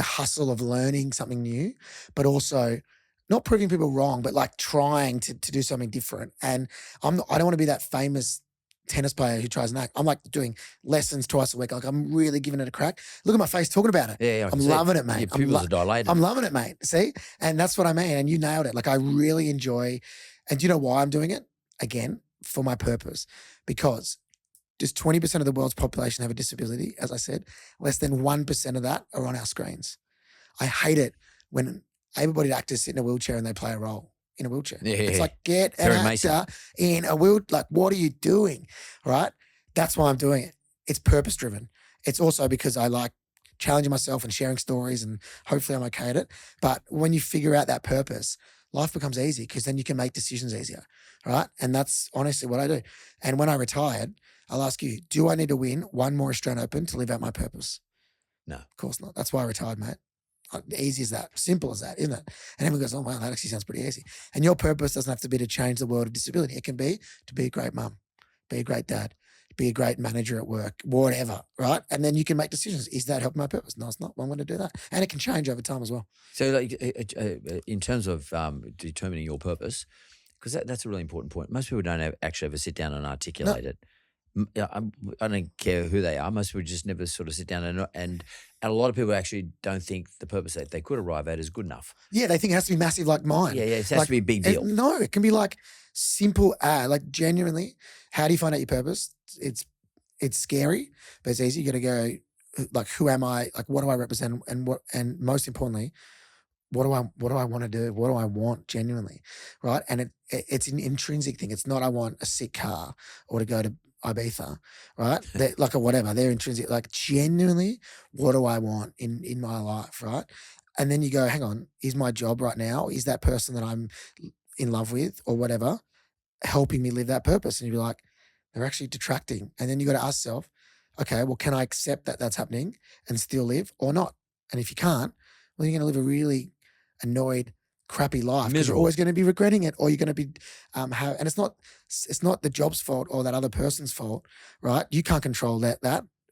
the hustle of learning something new, but also not proving people wrong, but like trying to do something different. And I don't want to be that famous tennis player who tries an act. I'm like doing lessons twice a week. Like I'm really giving it a crack. Look at my face talking about it. Yeah, I I'm can see loving it, mate. Your pupils are dilated. I'm loving it, mate. See? And that's what I mean. And you nailed it. Like I really enjoy, and do you know why I'm doing it? Again, for my purpose. Because does 20% of the world's population have a disability? As I said, less than 1% of that are on our screens. I hate it when able-bodied actors sit in a wheelchair and they play a role in a wheelchair. Yeah, it's yeah. like, get an Very actor in a wheel. Like, what are you doing? Right? That's why I'm doing it. It's purpose-driven. It's also because I like challenging myself and sharing stories, and hopefully I'm okay at it. But when you figure out that purpose, life becomes easy because then you can make decisions easier, right? And that's honestly what I do. And when I retired, I'll ask you, do I need to win one more Australian Open to live out my purpose? No. Of course not. That's why I retired, mate. Easy as that. Simple as that, isn't it? And everyone goes, oh, wow, that actually sounds pretty easy. And your purpose doesn't have to be to change the world of disability. It can be to be a great mum, be a great dad, be a great manager at work, whatever, right? And then you can make decisions. Is that helping my purpose? No, it's not. Well, I'm going to do that. And it can change over time as well. So like, in terms of determining your purpose, because that's a really important point. Most people don't actually ever sit down and articulate it. I don't care who they are. Most people just never sort of sit down and a lot of people actually don't think the purpose that they could arrive at is good enough. Yeah, they think it has to be massive like mine. Yeah, it has to be a big deal. No, it can be like simple, like genuinely, how do you find out your purpose? It's scary, but it's easy. You got to go, like, who am I? Like, what do I represent? And most importantly, what do I want to do? What do I want genuinely, right? And it's an intrinsic thing. It's not I want a sick car or to go to Ibiza, right? Like, or whatever. They're intrinsic. Like, genuinely, what do I want in my life, right? And then you go, hang on, is my job right now, is that person that I'm in love with or whatever helping me live that purpose? And you'd be like, they're actually detracting. And then you got to ask yourself, okay, well, can I accept that that's happening and still live or not? And if you can't, well, you're going to live a really annoyed, crappy life because you're always going to be regretting it, or you're going to be and it's not the job's fault or that other person's fault, right? You can't control that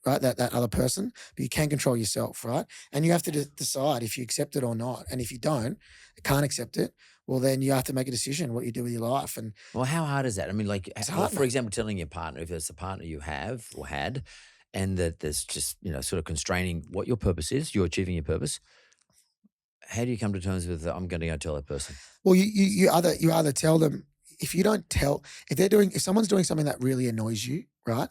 right, that other person, but you can control yourself, right? And you have to decide if you accept it or not. And if you can't accept it, well, then you have to make a decision what you do with your life. And well, how hard is that? I mean, like, it's hard, for example, telling your partner, if it's a partner you have or had, and that there's just sort of constraining what your purpose is, you're achieving your purpose. How do you come to terms with I'm going to go tell that person? Well, you either tell them, if someone's doing something that really annoys you, right?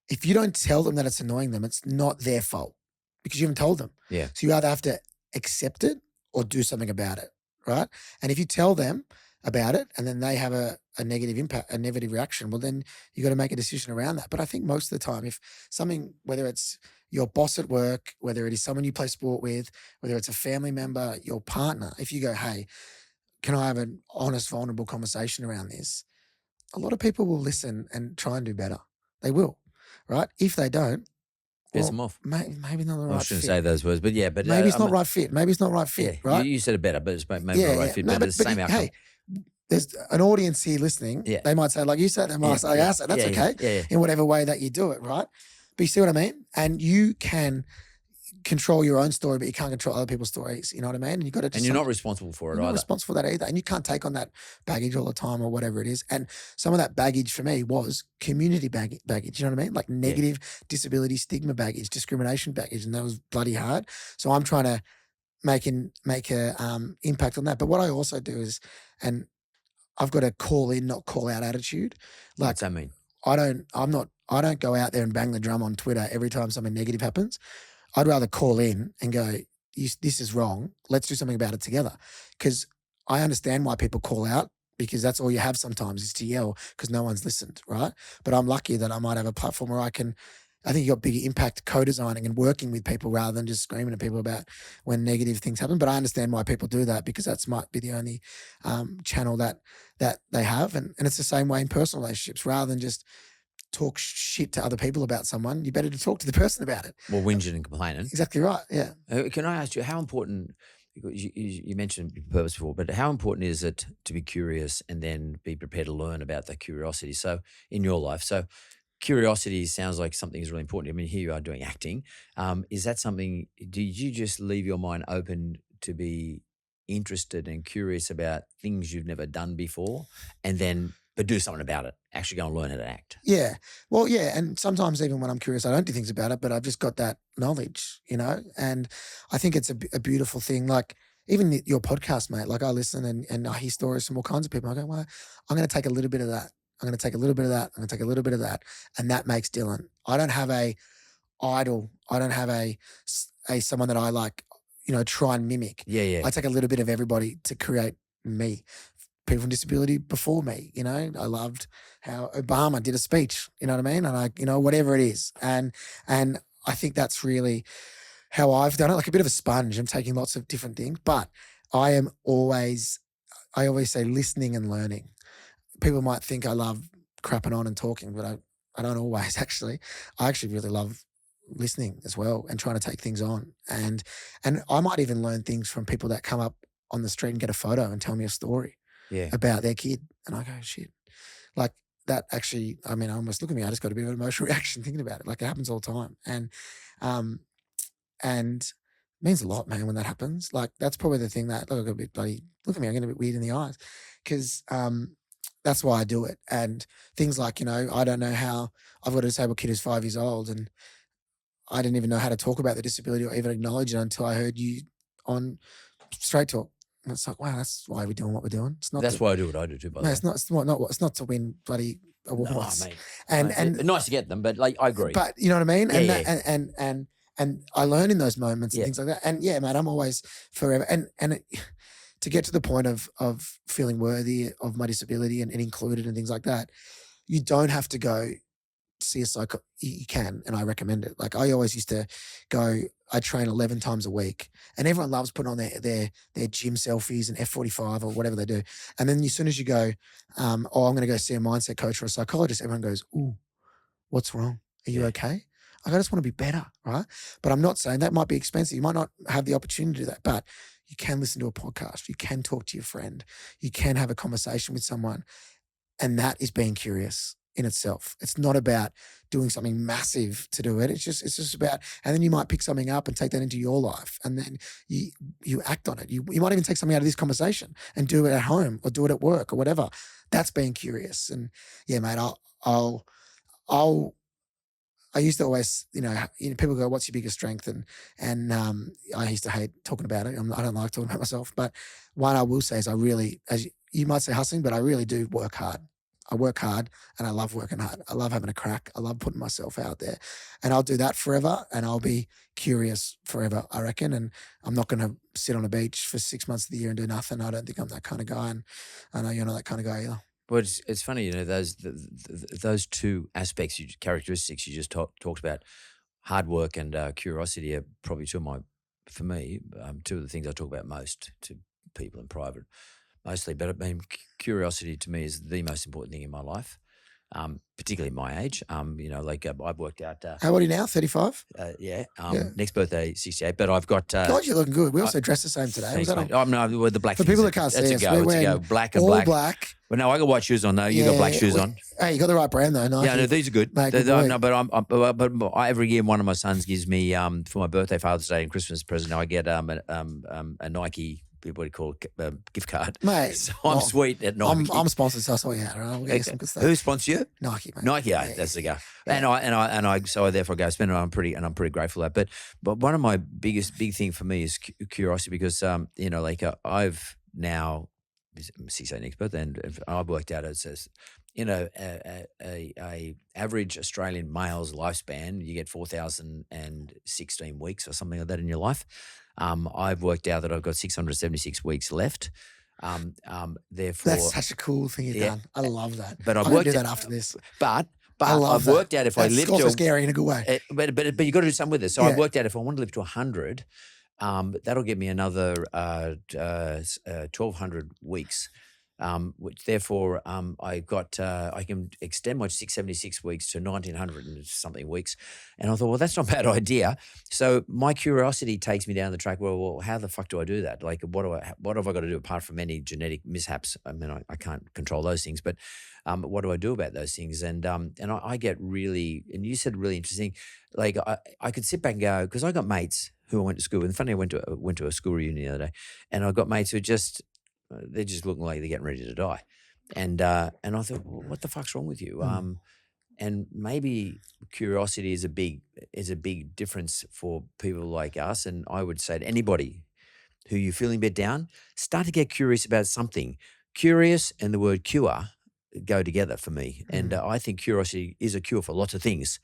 If you don't tell them that it's annoying them, it's not their fault because you haven't told them. Yeah. So you either have to accept it or do something about it, right? And if you tell them about it and then they have a negative impact, a negative reaction, well, then you got to make a decision around that. But I think most of the time, if something, whether it's your boss at work, whether it is someone you play sport with, whether it's a family member, your partner, if you go, hey, can I have an honest, vulnerable conversation around this? A lot of people will listen and try and do better. They will, right? If they don't, piss them off. Maybe not the right fit. I shouldn't say those words, but yeah. But maybe it's not right fit. Maybe it's not right fit, right? You said it better, but it's maybe not right fit. But it's the same outcome. Hey, there's an audience here listening. Yeah. They might say, like you said, they might say, I said, that's okay. Yeah. In whatever way that you do it, right? But you see what I mean? And you can control your own story, but you can't control other people's stories. You know what I mean? And you got to. And you're not responsible for it either. You're not responsible for that either. And you can't take on that baggage all the time or whatever it is. And some of that baggage for me was community baggage. You know what I mean? Like negative disability stigma baggage, discrimination baggage, and that was bloody hard. So I'm trying to make a impact on that. But what I also do is, and I've got a call in, not call out attitude. Like, what's that mean? I don't go out there and bang the drum on Twitter every time something negative happens. I'd rather call in and go, this is wrong. Let's do something about it together. Because I understand why people call out, because that's all you have sometimes is to yell because no one's listened, right? But I'm lucky that I might have a platform where I think you got bigger impact co-designing and working with people rather than just screaming at people about when negative things happen. But I understand why people do that, because that's might be the only channel that they have. And it's the same way in personal relationships. Rather than just talk shit to other people about someone, you better to talk to the person about it. Well, whinging and complaining. Exactly right, yeah. Can I ask you, how important, you mentioned purpose before, but how important is it to be curious and then be prepared to learn about that curiosity? So in your life, curiosity sounds like something is really important. I mean, here you are doing acting. Is that something? Did you just leave your mind open to be interested and curious about things you've never done before, and then but do something about it? Actually, go and learn how to act. Yeah. Well, yeah. And sometimes even when I'm curious, I don't do things about it, but I've just got that knowledge, and I think it's a beautiful thing. Like even your podcast, mate, like I listen and I hear stories from all kinds of people. I go, well, I'm going to take a little bit of that. I'm going to take a little bit of that. I'm going to take a little bit of that. And that makes Dylan. I don't have a idol. I don't have a someone that I like, try and mimic. Yeah. I take a little bit of everybody to create me. People with disability before me, I loved how Obama did a speech, you know what I mean? And whatever it is. And I think that's really how I've done it, like a bit of a sponge. I'm taking lots of different things, but I always say listening and learning. People might think I love crapping on and talking, but I don't always actually. I actually really love listening as well and trying to take things on. And I might even learn things from people that come up on the street and get a photo and tell me a story about their kid. And I go, shit. Like that actually, I mean, I almost look at me, I just got a bit of an emotional reaction thinking about it. Like it happens all the time. And it means a lot, man, when that happens. Like that's probably the thing that, look, I got a bit bloody, look at me, I'm getting a bit weird in the eyes because that's why I do it. And things like, I don't know how, I've got a disabled kid who's 5 years old and I didn't even know how to talk about the disability or even acknowledge it until I heard you on Straight Talk. And it's like, wow, that's why we're doing what we're doing. It's not. That's why I do what I do too. By the way, it's not to win bloody awards. No, mate. And nice to get them, but like I agree. But you know what I mean? Yeah, and I learn in those moments and things like that. And yeah, mate, I'm always forever. To get to the point of feeling worthy of my disability and included and things like that, you don't have to go see a psycho. You can, and I recommend it. Like I always used to go. I train 11 times a week, and everyone loves putting on their gym selfies and F45 or whatever they do. And then as soon as you go, I'm going to go see a mindset coach or a psychologist, everyone goes, "Ooh, what's wrong? Are you okay?" I just want to be better, right? But I'm not saying that might be expensive. You might not have the opportunity to do that, but you can listen to a podcast. You can talk to your friend. You can have a conversation with someone, and that is being curious in itself. It's not about doing something massive to do it. It's just about, and then you might pick something up and take that into your life, and then you act on it. You might even take something out of this conversation and do it at home or do it at work or whatever. That's being curious. And yeah, mate, I used to always, people go, "What's your biggest strength?" And I used to hate talking about it. I don't like talking about myself. But one I will say is I really, as you might say, hustling, but I really do work hard. I work hard and I love working hard. I love having a crack. I love putting myself out there, and I'll do that forever. And I'll be curious forever, I reckon. And I'm not going to sit on a beach for 6 months of the year and do nothing. I don't think I'm that kind of guy, and I know you're not that kind of guy either. Well, it's funny, those two aspects, characteristics you just talked about, hard work and curiosity are probably two of the things I talk about most to people in private, mostly. But I mean, curiosity to me is the most important thing in my life, particularly my age. I've worked out. How old are you now? 35? Next birthday, 68. But I've got. God, you're looking good. We also dressed the same today. Thanks, no, with the black. For people that can't see us, we're wearing black and all black. black. Well, no, I got white shoes on though. You got black shoes on. Hey, you got the right brand though. Nike. Yeah, no, these are good. Mate, but every year one of my sons gives me for my birthday, Father's Day, and Christmas present. I get a Nike. What do you call it? Gift card, mate. So I'm sweet at Nike. I'm sponsored, so I saw you out. Right? We'll get you some good stuff. Who sponsors you? Nike, mate. Nike, that's the guy. Yeah. So I therefore go spend it. I'm pretty grateful for that. But one of my big thing for me is curiosity because I've now. I'm 68 next birthday, and I've worked out it says, a average Australian male's lifespan, you get 4,016 weeks or something like that in your life. I've worked out that I've got 676 weeks left. Therefore, that's such a cool thing you've done. I love that. But I'm going to do that after this. But I've worked out if I live to also scary in a good way. But you got to do something with it. So I've worked out if I want to live to 100. That'll get me another 1,200 weeks. which therefore I can extend my 676 weeks to 1900 and something weeks. And I thought, well, that's not a bad idea. So my curiosity takes me down the track. Well, how the fuck do I do that? Like, what have I got to do apart from any genetic mishaps? I mean, I can't control those things, but what do I do about those things? And I get really, and you said really interesting, like I could sit back and go, because I got mates who I went to school with. And funny, I went to a school reunion the other day, and I got mates who they're just looking like they're getting ready to die. And I thought, well, what the fuck's wrong with you? And maybe curiosity is a big difference for people like us. And I would say to anybody who you're feeling a bit down, start to get curious about something. Curious and the word cure go together for me. And I think curiosity is a cure for lots of things.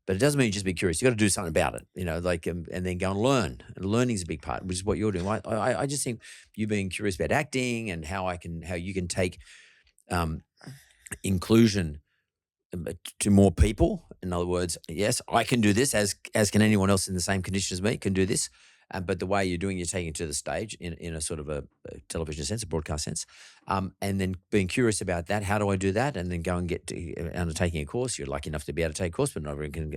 But it doesn't mean just be curious. You got to do something about it, like, and then go and learn. And learning is a big part, which is what you're doing. I just think you being curious about acting and how you can take inclusion to more people. In other words, yes, I can do this as can anyone else in the same condition as me can do this. But the way you're doing, you're taking it to the stage in a sort of a television sense, a broadcast sense, and then being curious about that. How do I do that? And then go and get to undertaking a course. You're lucky enough to be able to take a course, but not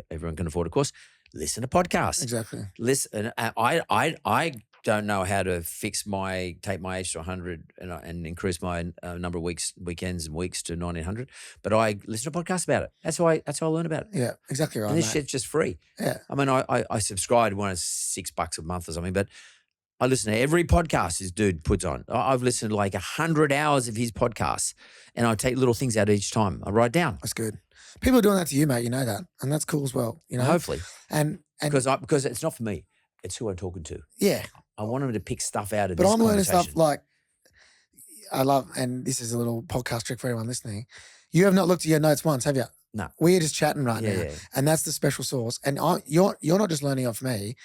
everyone can afford a course. Listen to podcasts. Exactly. Listen. I don't know how to take my age to 100 and increase my number of weekends and weeks to 1900. But I listen to podcasts about it. That's how I learn about it. Yeah, exactly right. And this shit's just free. Yeah. I mean, I subscribe to one of $6 a month or something, but I listen to every podcast this dude puts on. I've listened to like 100 hours of his podcasts, and I take little things out each time. I write down. That's good. People are doing that to you, mate. You know that, and that's cool as well. Hopefully, and because it's not for me, it's who I'm talking to. Yeah, I want them to pick stuff out of. But this I'm learning stuff like I love, and this is a little podcast trick for everyone listening. You have not looked at your notes once, have you? No. We're just chatting right now, and that's the special sauce. And you're not just learning off me.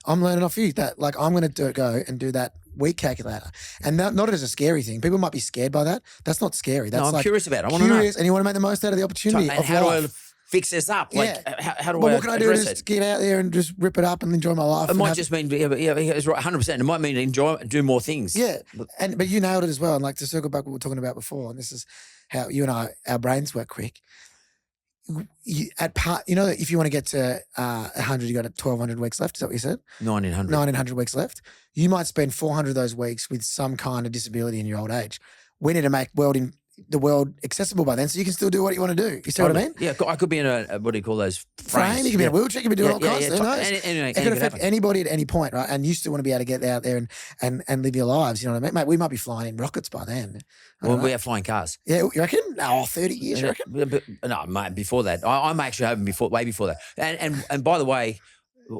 I'm learning off you. That like I'm going to go and do that week calculator, and not as a scary thing. People might be scared by that. That's not scary. That's I'm curious about it. I want to know. And you want to make the most out of the opportunity. And how do I fix this up? Like, how do I what can I do? Just get out there and just rip it up and enjoy my life. It might just mean, it's right, 100%. It might mean do more things. Yeah, but you nailed it as well. And like to circle back what we were talking about before, and this is how you and our brains work quick. If you want to get to 100, you got 1,200 weeks left. Is that what you said? 1,900. 1,900 weeks left. You might spend 400 of those weeks with some kind of disability in your old age. We need to make the world accessible by then, so you can still do what you want to do. You see what I mean? Yeah, I could be in a what do you call those frames? You could be in a wheelchair. You could be doing all kinds. It could affect anybody at any point, right? And you still want to be able to get out there and live your lives. You know what I mean, mate? We might be flying in rockets by then. Well, we have flying cars. Yeah, you reckon? No, 30 years. You reckon? But, no, mate, before that, I'm actually hoping way before that. And by the way,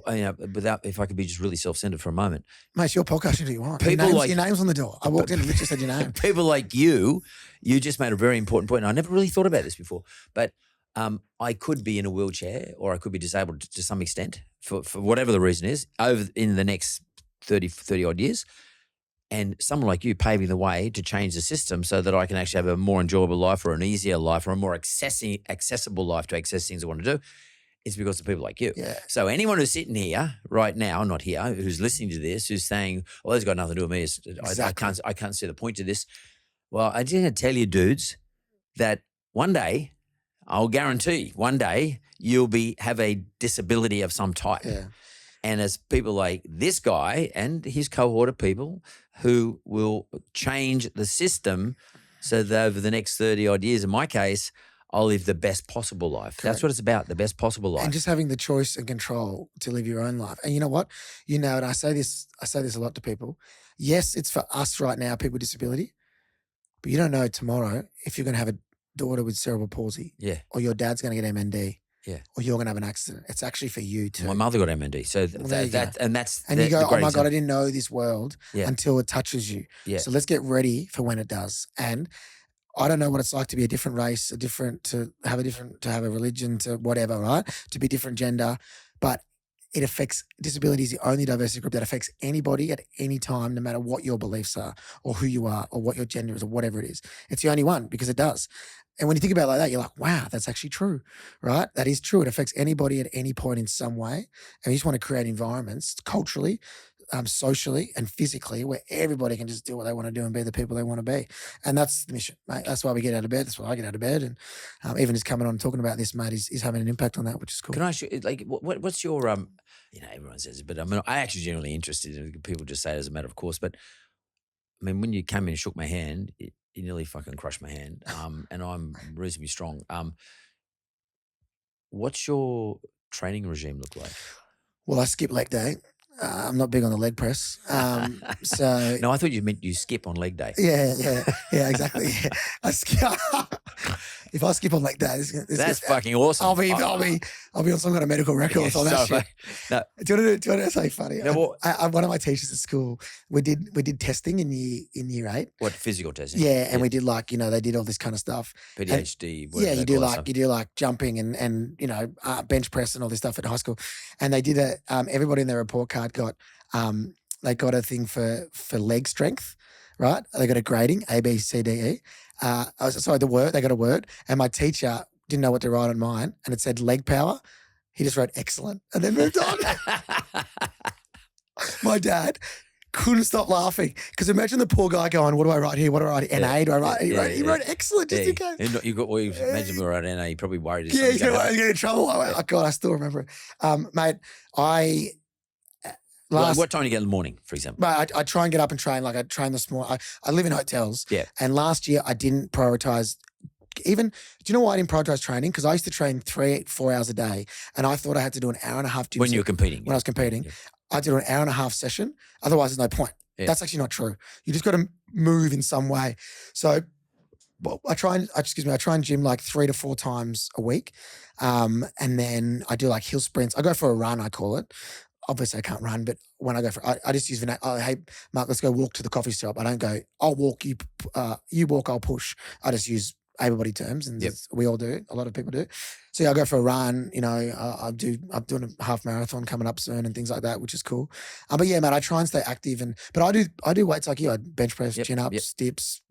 if I could be just really self-centered for a moment, mate, it's your podcast. You do you want? Your name's on the door. I walked in and Mitch said your name. People like you just made a very important point. And I never really thought about this before, but I could be in a wheelchair or I could be disabled to some extent for whatever the reason is in the next 30 odd years. And someone like you paving the way to change the system so that I can actually have a more enjoyable life or an easier life or a more accessible life to access things I want to do. It's because of people like you. Yeah. So anyone who's sitting here right now, not here, who's listening to this, who's saying, "Well, that's got nothing to do with me. Exactly. I can't see the point of this." Well, I just want to tell you, dudes, that one day, I'll guarantee, one day you'll have a disability of some type. Yeah. And as people like this guy and his cohort of people who will change the system so that over the next 30 odd years, in my case, I'll live the best possible life. Correct. That's what it's about, the best possible life. And just having the choice and control to live your own life. And you know what? And I say this a lot to people. Yes, it's for us right now, people with disability, but you don't know tomorrow if you're going to have a daughter with cerebral palsy. Yeah. Or your dad's going to get MND. Yeah. Or you're going to have an accident. It's actually for you too. My mother got MND. So you go, oh my God, I didn't know this world until it touches you. Yeah. So let's get ready for when it does. And I don't know what it's like to be a different race, to have a religion, to whatever, right? To be different gender, but it affects disability is the only diversity group that affects anybody at any time, no matter what your beliefs are or who you are or what your gender is or whatever it is. It's the only one because it does. And when you think about it like that, you're like, wow, that's actually true, right? That is true. It affects anybody at any point in some way. And we just want to create environments culturally socially and physically, where everybody can just do what they want to do and be the people they want to be. And that's the mission, mate. That's why we get out of bed. That's why I get out of bed. And even just coming on and talking about this, mate, is having an impact on that, which is cool. Can I ask you, like, what's your, everyone says it, but I mean, I actually genuinely interested in people just say it as a matter of course, but I mean, when you came in and shook my hand, you nearly fucking crushed my hand. And I'm reasonably strong. What's your training regime look like? Well, I skip leg day. I'm not big on the leg press. So no, I thought you meant you skip on leg day. Yeah, exactly. Yeah. If I skip on leg day, that's fucking awesome. I'll be on some kind of medical record on that shit. No. Do you want to say funny? No, one of my teachers at school, we did testing in year 8. What, physical testing? Yeah, and we did they did all this kind of stuff. PhD. Yeah, you do like jumping and bench press and all this stuff at high school, and they did everybody in their report card got they got a thing for leg strength, right? They got a grading A, B, C, D, E. Sorry, they got a word, and my teacher didn't know what to write on mine, and it said leg power. He just wrote excellent and then moved on. My dad couldn't stop laughing because imagine the poor guy going, "What do I write here? What do I write? NA? Do I write?" He wrote excellent just in case. Imagine we were at NA. He probably worried. Yeah, he's going to get in trouble. God, I still remember it, mate. What time do you get in the morning, for example? I try and get up and train. Like I train this morning. I live in hotels. Yeah. And last year I didn't prioritize. Do you know why I didn't prioritize training? Because I used to train 3-4 hours a day, and I thought I had to do an hour and a half. When you were competing. When I was competing, I did an hour and a half session. Otherwise, there's no point. Yeah. That's actually not true. You just got to move in some way. So, I try and gym like 3 to 4 times a week, and then I do like hill sprints. I go for a run. I call it. Obviously, I can't run, but when I go for, I just use hey, Mark, let's go walk to the coffee shop. I don't go, I'll walk, you walk, I'll push. I just use able-bodied terms, and we all do. A lot of people do. So I go for a run. I'm doing a half marathon coming up soon and things like that, which is cool. But yeah, man, I try and stay active, but I do weights like you. I bench press, chin ups, dips,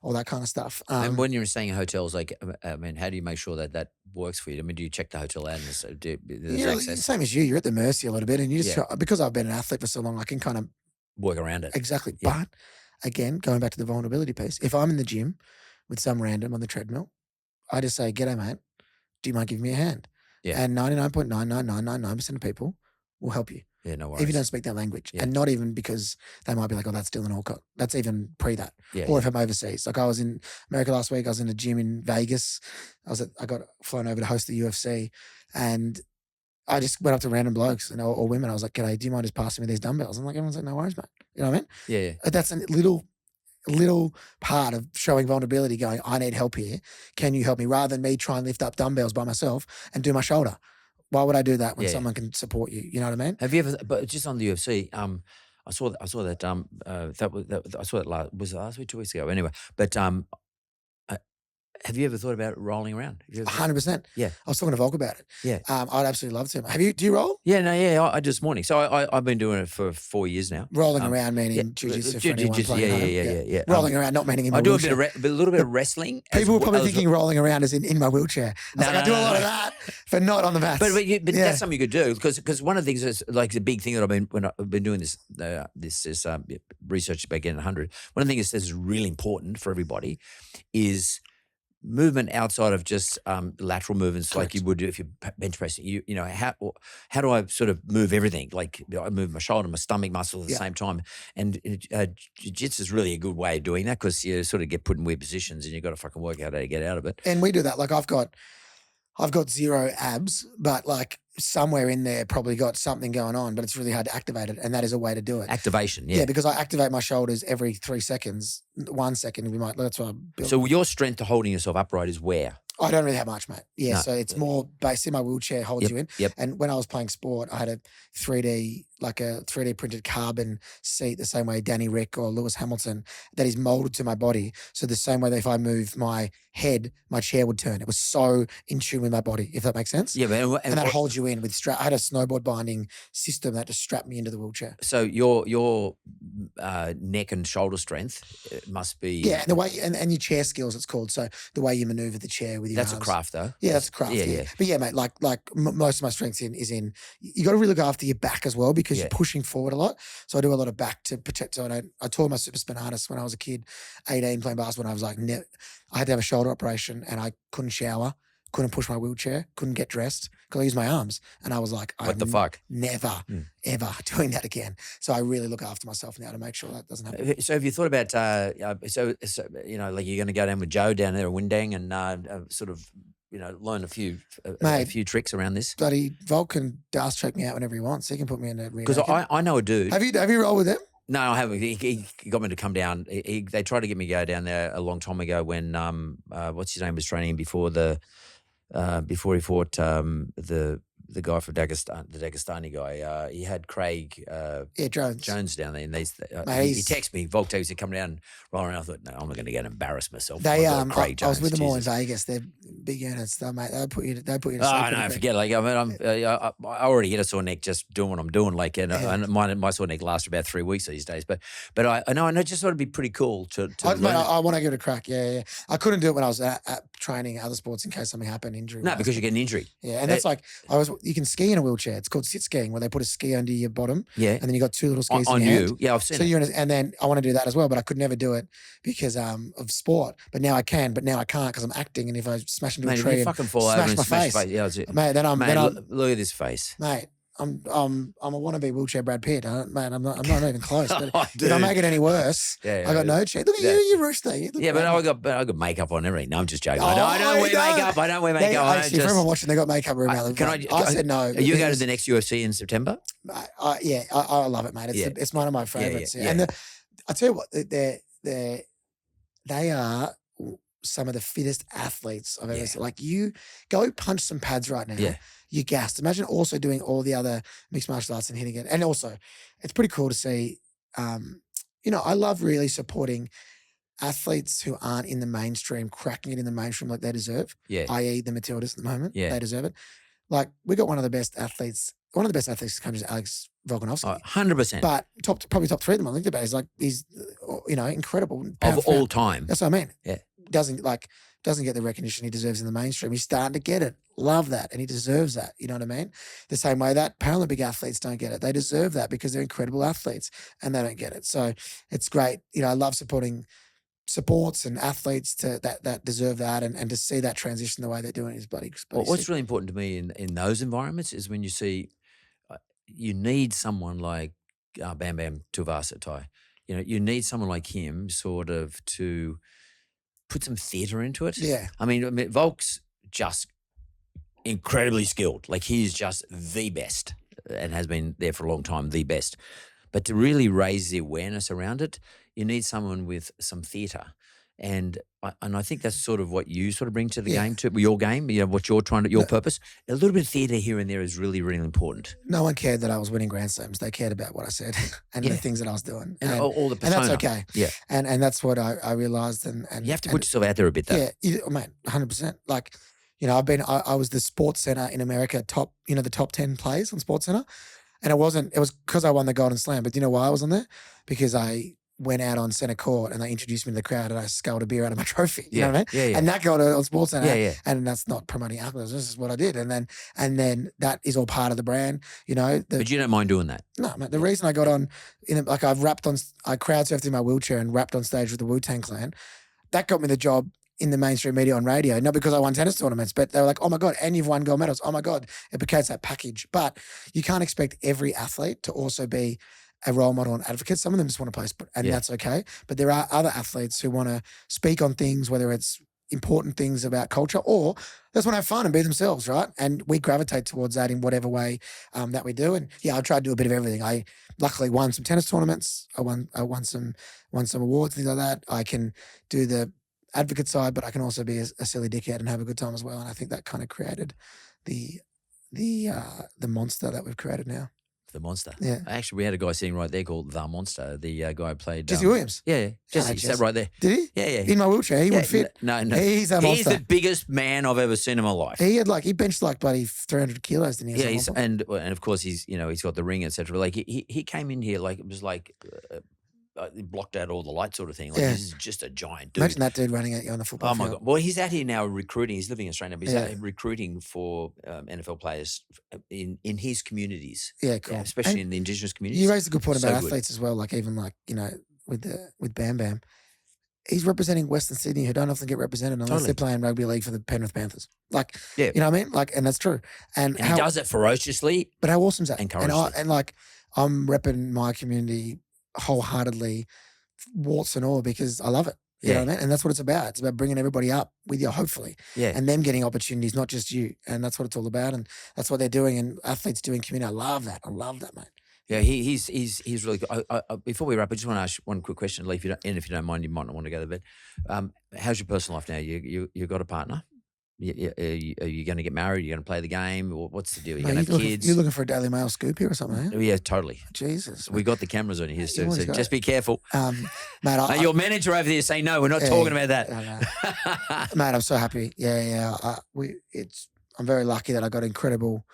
all that kind of stuff. And when you're staying in hotels, like, I mean, how do you make sure that works for you? I mean, do you check the hotel out and there's access? Same as you. You're at the mercy a little bit, and you just because I've been an athlete for so long, I can kind of work around it. Exactly. Yeah. But again, going back to the vulnerability piece, if I'm in the gym with some random on the treadmill, I just say, "G'day, mate. Do you mind giving me a hand?" Yeah. And 99.99999% of people will help you. Yeah, no worries. If you don't speak that language. Yeah. And not even because they might be like, "Oh, that's still an Alcott." That's even pre that. Yeah, or if I'm overseas. Like I was in America last week, I was in a gym in Vegas. I got flown over to host the UFC, and I just went up to random blokes or women. I was like, "G'day, do you mind just passing me these dumbbells?" I'm like, everyone's like, "No worries, mate." You know what I mean? Yeah. That's a little part of showing vulnerability, going, "I need help here. Can you help me?" Rather than me try and lift up dumbbells by myself and do my shoulder. Why would I do that when someone can support you? You know what I mean? Have you ever? But just on the UFC, I saw that. I saw that last week, 2 weeks ago. Anyway, but have you ever thought about rolling around? 100%. Yeah. I was talking to Volk about it. Yeah. I'd absolutely love to. Do you roll? Yeah, I did this morning. So I've been doing it for 4 years now. Rolling around meaning jiu-jitsu for anyone playing home. Yeah. Rolling around, not meaning in my wheelchair. I do a little bit of wrestling. People were probably thinking rolling around is in my wheelchair. I do a lot of that, but not on the mats. But that's something you could do because one of the things is like the big thing that I've been doing this research about getting 100. One of the things that is really important for everybody is movement outside of just lateral movements. Correct. Like you would do if you're bench pressing. How do I sort of move everything? Like I move my shoulder, my stomach muscle at the same time. And jiu-jitsu is really a good way of doing that because you sort of get put in weird positions and you've got to fucking work out how to get out of it. And we do that. Like I've got 0 abs, but like somewhere in there probably got something going on, but it's really hard to activate it. And that is a way to do it. Activation, yeah. Yeah, because I activate my shoulders every 3 seconds. 1 second, that's what I build. So your strength to holding yourself upright is where? I don't really have much, mate. Yeah, no. So it's more based in my wheelchair holds you in. Yep. And when I was playing sport, I had a 3D printed carbon seat the same way Danny Rick or Lewis Hamilton that is molded to my body. So the same way that if I move my head, my chair would turn. It was so in tune with my body, if that makes sense. Yeah, and that holds you in with strap. I had a snowboard binding system that just strapped me into the wheelchair. So your neck and shoulder strength must be and the way and your chair skills, it's called. So the way you maneuver the chair with your that's arms. A craft though. Yeah, that's a craft. Yeah. But yeah, mate, like most of my strengths is in you got to really look after your back as well because you're pushing forward a lot. So I do a lot of back to protect. So I tore my supraspinatus when I was a kid, 18, playing basketball. And I was like, I had to have a shoulder operation and I couldn't shower, couldn't push my wheelchair, couldn't get dressed because I used my arms. And I was like, what the fuck? Never, ever doing that again. So I really look after myself now to make sure that doesn't happen. So have you thought about, so like you're going to go down with Joe down there at Windang and sort of, learn a few tricks around this? Bloody Volk can dust check me out whenever he wants. He can put me in a rear because I know a dude. Have you rolled with him? No, I haven't. He got me to come down. They tried to get me to go down there a long time ago when what's his name was training before he fought the guy from Dagestan, the Dagestani guy. He had Craig Jones down there, and he texted me. Volk texted me, come down and roll around. I thought, no, I'm not going to get embarraed myself. Craig Jones. I was with them all in Vegas. They're big units, though, mate. They'll put you to sleep. Oh no, forget it. Like I already get a sore neck just doing what I'm doing. Like, and my sore neck lasts about 3 weeks these days. But I know. I just thought it'd be pretty cool to. I want to give it a crack. Yeah. I couldn't do it when I was at training other sports in case something happened, injury. No, because you get an injury. Yeah, and that's like you can ski in a wheelchair. It's called sit skiing, where they put a ski under your bottom. Yeah. And then you got two little skis on in your you. hand. Yeah, I've seen it. And then I want to do that as well, but I could never do it because of sport. But now I can, but now I can't because I'm acting. And if I smash into a tree, you fucking fall over and smash my face. Yeah, that's it. Mate, look at this face. Mate, I'm a wannabe wheelchair Brad Pitt. I'm not even close. But if I make it any worse, I got no chance. Look at you rooster. Yeah, but I got makeup on and everything. No, I'm just joking. I don't wear makeup. I don't wear makeup. Actually, for everyone watching, they got makeup room out. I said no. Are you going to the next UFC in September? Yeah, I love it, mate. It's one of my favorites. Yeah. And I tell you what, they are some of the fittest athletes I've ever seen. Like, you go punch some pads right now. Yeah. You're gassed. Imagine also doing all the other mixed martial arts and hitting it. And also, it's pretty cool to see. I love really supporting athletes who aren't in the mainstream, cracking it in the mainstream like they deserve. Yeah. I.e. the Matildas at the moment. Yeah. They deserve it. Like, we got one of the best athletes in the country is Alex Volkanovski. 100%. But probably top 3 of them. I think about it. He's incredible. Of all time. That's what I mean. Yeah. Doesn't get the recognition he deserves in the mainstream. He's starting to get it. Love that. And he deserves that. You know what I mean? The same way that Paralympic athletes don't get it. They deserve that because they're incredible athletes and they don't get it. So it's great. I love supporting sports and athletes that deserve that and to see that transition the way they're doing is bloody well, what's really important to me in those environments is when you see you need someone like Bam Bam Tuivasa-Tai. You need someone like him sort of to put some theatre into it. Yeah. I mean, Volk's just incredibly skilled. Like, he's just the best and has been there for a long time, the best. But to really raise the awareness around it, you need someone with some theatre. And I think that's sort of what you sort of bring to the game, to your game, what you're trying to, your purpose. A little bit of theatre here and there is really, really important. No one cared that I was winning Grand Slams. They cared about what I said and the things that I was doing. And all the persona. And that's okay. Yeah. And that's what I realised. And you have to put yourself out there a bit, though. Yeah, mate, 100%. Like, I was the Sports Center in America the top 10 players on Sports Center. And it was because I won the Golden Slam. But do you know why I was on there? Because I went out on centre court and they introduced me to the crowd and I sculled a beer out of my trophy. You know what I mean? Yeah. And that got on Sports Center. Yeah. And that's not promoting alcoholism. This is what I did. And then that is all part of the brand. But you don't mind doing that? No, mate. The reason I got on, I crowd surfed in my wheelchair and rapped on stage with the Wu-Tang Clan. That got me the job in the mainstream media on radio, not because I won tennis tournaments, but they were like, oh my God, and you've won gold medals. Oh my God. It became that package. But you can't expect every athlete to also be a role model and advocate. Some of them just want to play sport, and that's okay. But there are other athletes who want to speak on things, whether it's important things about culture or just want to have fun and be themselves, right? And we gravitate towards that in whatever way that we do. And I tried to do a bit of everything. I luckily won some tennis tournaments. I won some awards, things like that. I can do the advocate side, but I can also be a silly dickhead and have a good time as well. And I think that kind of created the monster that we've created now. The monster. Yeah. Actually, we had a guy sitting right there called The Monster. The guy who played Jesse Williams. Yeah. Jesse sat right there. Did he? Yeah. In my wheelchair, he would fit. No. He's a monster. He's the biggest man I've ever seen in my life. He benched bloody 300 kilos, didn't he? And of course he's got the ring, etc. Like he came in here like it was like blocked out all the light sort of thing. Like Yeah. this is just a giant dude. Imagine that dude running at you on the football Oh field. my God. Well, he's out here now recruiting. He's living in Australia, but he's Yeah. out recruiting for NFL players in his communities. Yeah, cool. Especially And in the Indigenous communities. you raised a good point So about good. athletes as well. Like even like, you know, with Bam Bam, he's representing Western Sydney, who don't often get represented unless Totally. they're playing rugby league for the Penrith Panthers. Like, Yeah. you know what I mean? Like, and that's true. And he does it ferociously. But how awesome is that? And And like, I'm repping my community wholeheartedly, warts and all, because I love it. You know what I mean? And that's what it's about. It's about bringing everybody up with you, hopefully. Yeah. And them getting opportunities, not just you. And that's what it's all about. And that's what they're doing. And athletes doing community. I love that. I love that, mate. Yeah, he's really good. Before we wrap, I just want to ask one quick question, Lee. If you don't mind, you might not want to go to bed. How's your personal life now? You got a partner? Are you going to get married? Are you going to play the game? Or what's the deal? Are you going to have kids? You're looking for a Daily Mail scoop here or something, eh? Yeah, totally. Jesus. We got the cameras on you here, so just be careful. Mate, your manager over there saying, no, we're not talking about that. Mate, I'm so happy. Yeah. I'm very lucky that I got incredible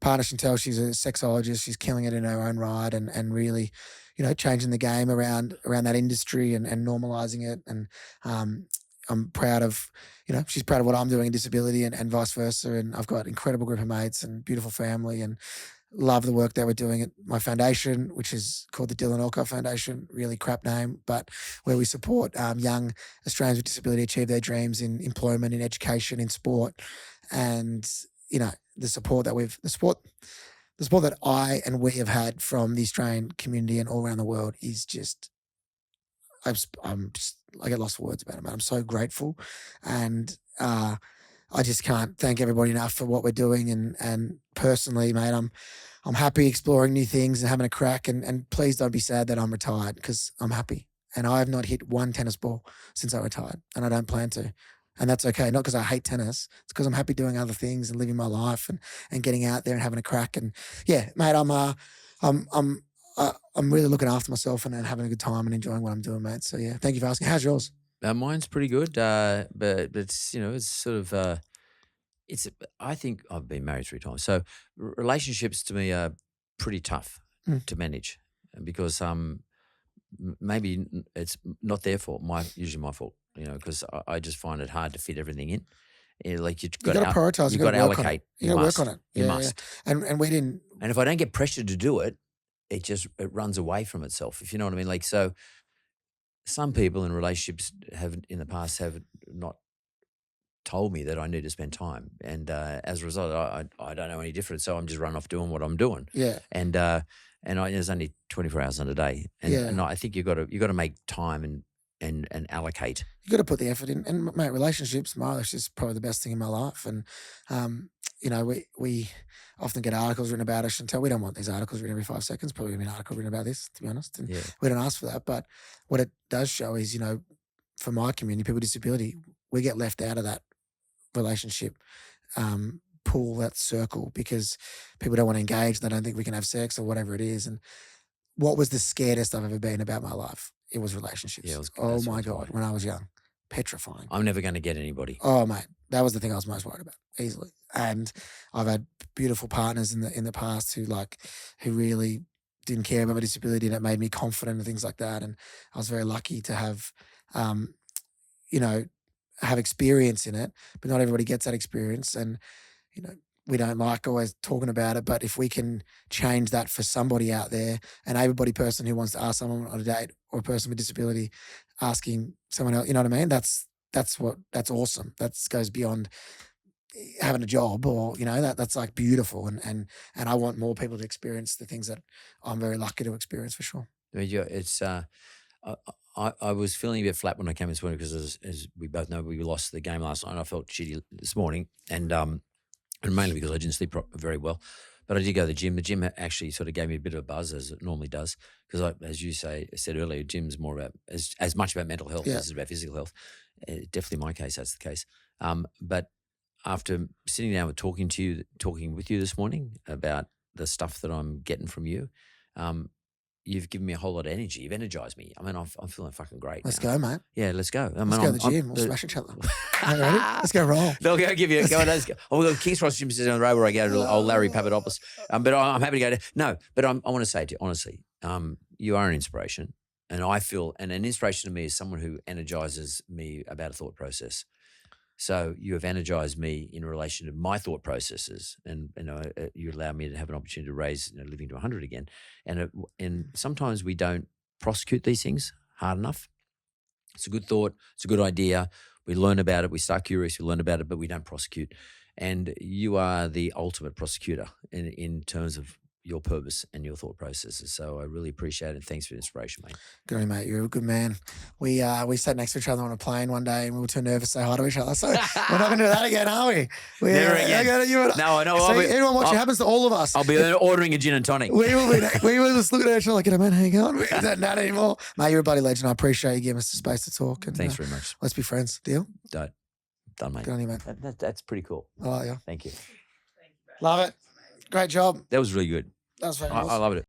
partner. Chantel, she's a sexologist. She's killing it in her own right and really, you know, changing the game around that industry and normalizing it. And I'm proud of, you know, she's proud of what I'm doing in disability and vice versa. And I've got an incredible group of mates and beautiful family and love the work that we're doing at my foundation, which is called the Dylan Alcott Foundation. Really crap name, but where we support young Australians with disability achieve their dreams in employment, in education, in sport. And, you know, the support that I and we have had from the Australian community and all around the world is just, I get lost for words about it, man. I'm so grateful. And I just can't thank everybody enough for what we're doing. And personally, mate, I'm happy exploring new things and having a crack. And please don't be sad that I'm retired, because I'm happy. And I have not hit one tennis ball since I retired, and I don't plan to. And that's okay. Not because I hate tennis. It's because I'm happy doing other things and living my life and getting out there and having a crack. And yeah, mate, I'm really looking after myself and having a good time and enjoying what I'm doing, mate. So yeah, thank you for asking. How's yours? Mine's pretty good, but it's, you know, it's sort of I think I've been married 3 times, so relationships to me are pretty tough to manage, because maybe it's not their fault. Usually my fault, you know, because I just find it hard to fit everything in. You know, like you've got to prioritize. You've got to allocate. You got to work on it. You must. Yeah. And we didn't. And if I don't get pressured to do it, it runs away from itself. If you know what I mean. Like, so some people in relationships in the past have not told me that I need to spend time, and as a result, I don't know any different. So I'm just running off doing what I'm doing. Yeah. And there's only 24 hours in a day, and I think you got to make time and allocate. You got to put the effort in. And mate, relationships, Marlish is probably the best thing in my life. And you know, we often get articles written about us, and we don't want these articles written every 5 seconds. Probably gonna be an article written about this, to be honest. And we don't ask for that. But what it does show is, you know, for my community, people with disability, we get left out of that relationship pool, that circle, because people don't want to engage. They don't think we can have sex or whatever it is. And what was the scaredest I've ever been about my life? It was relationships. Yeah, oh my God, when I was young, petrifying. I'm never going to get anybody. Oh mate, that was the thing I was most worried about, easily. And I've had beautiful partners in the past who really didn't care about my disability, and it made me confident and things like that. And I was very lucky to have, you know, have experience in it, but not everybody gets that experience. And, you know, we don't like always talking about it, but if we can change that for somebody out there, an able-bodied person who wants to ask someone on a date, or a person with disability asking someone else, you know what I mean? That's awesome. That goes beyond having a job, or, you know, that's like beautiful. And I want more people to experience the things that I'm very lucky to experience, for sure. It's, I was feeling a bit flat when I came this morning, because as we both know, we lost the game last night, and I felt shitty this morning, and mainly because I didn't sleep very well. But I did go to the gym. The gym actually sort of gave me a bit of a buzz, as it normally does, because as you said earlier, gym's more about as much about mental health as it's about physical health. Definitely in my case, that's the case. But after sitting down with talking with you this morning about the stuff that I'm getting from you, you've given me a whole lot of energy. You've energized me. I mean, I'm feeling fucking great. Let's go, mate. Yeah, let's go. Let's go to the gym. We'll smash each other. Ready? Let's go roll. They'll give you. Let's go. Oh, the King's Cross gym is down the road where I go to old Larry Papadopoulos. But I'm happy to go to. No, but I want to say to you, honestly, you are an inspiration. And I feel, and an inspiration to me is someone who energizes me about a thought process. So you have energized me in relation to my thought processes, and you allow me to have an opportunity to raise living to 100 again. And sometimes we don't prosecute these things hard enough. It's a good thought. It's a good idea. We learn about it. We start curious. We learn about it, but we don't prosecute. And you are the ultimate prosecutor in terms of your purpose and your thought processes. So I really appreciate it. Thanks for the inspiration, mate. Good on you, mate. You're a good man. We sat next to each other on a plane one day and we were too nervous to say hi to each other. So we're not going to do that again, are we? Never again. No, I know. So anyone watching, it happens to all of us. I'll be ordering a gin and tonic. We will just looking at each other like, "G'day, man, how you going?" We don't know anymore. Mate, you're a bloody legend. I appreciate you giving us the space to talk. And, thanks very much. Let's be friends. Deal? Done, mate. Good on you, mate. That's pretty cool. I like you. Thank you. Love it. Great job. That was really good. That was very I loved it.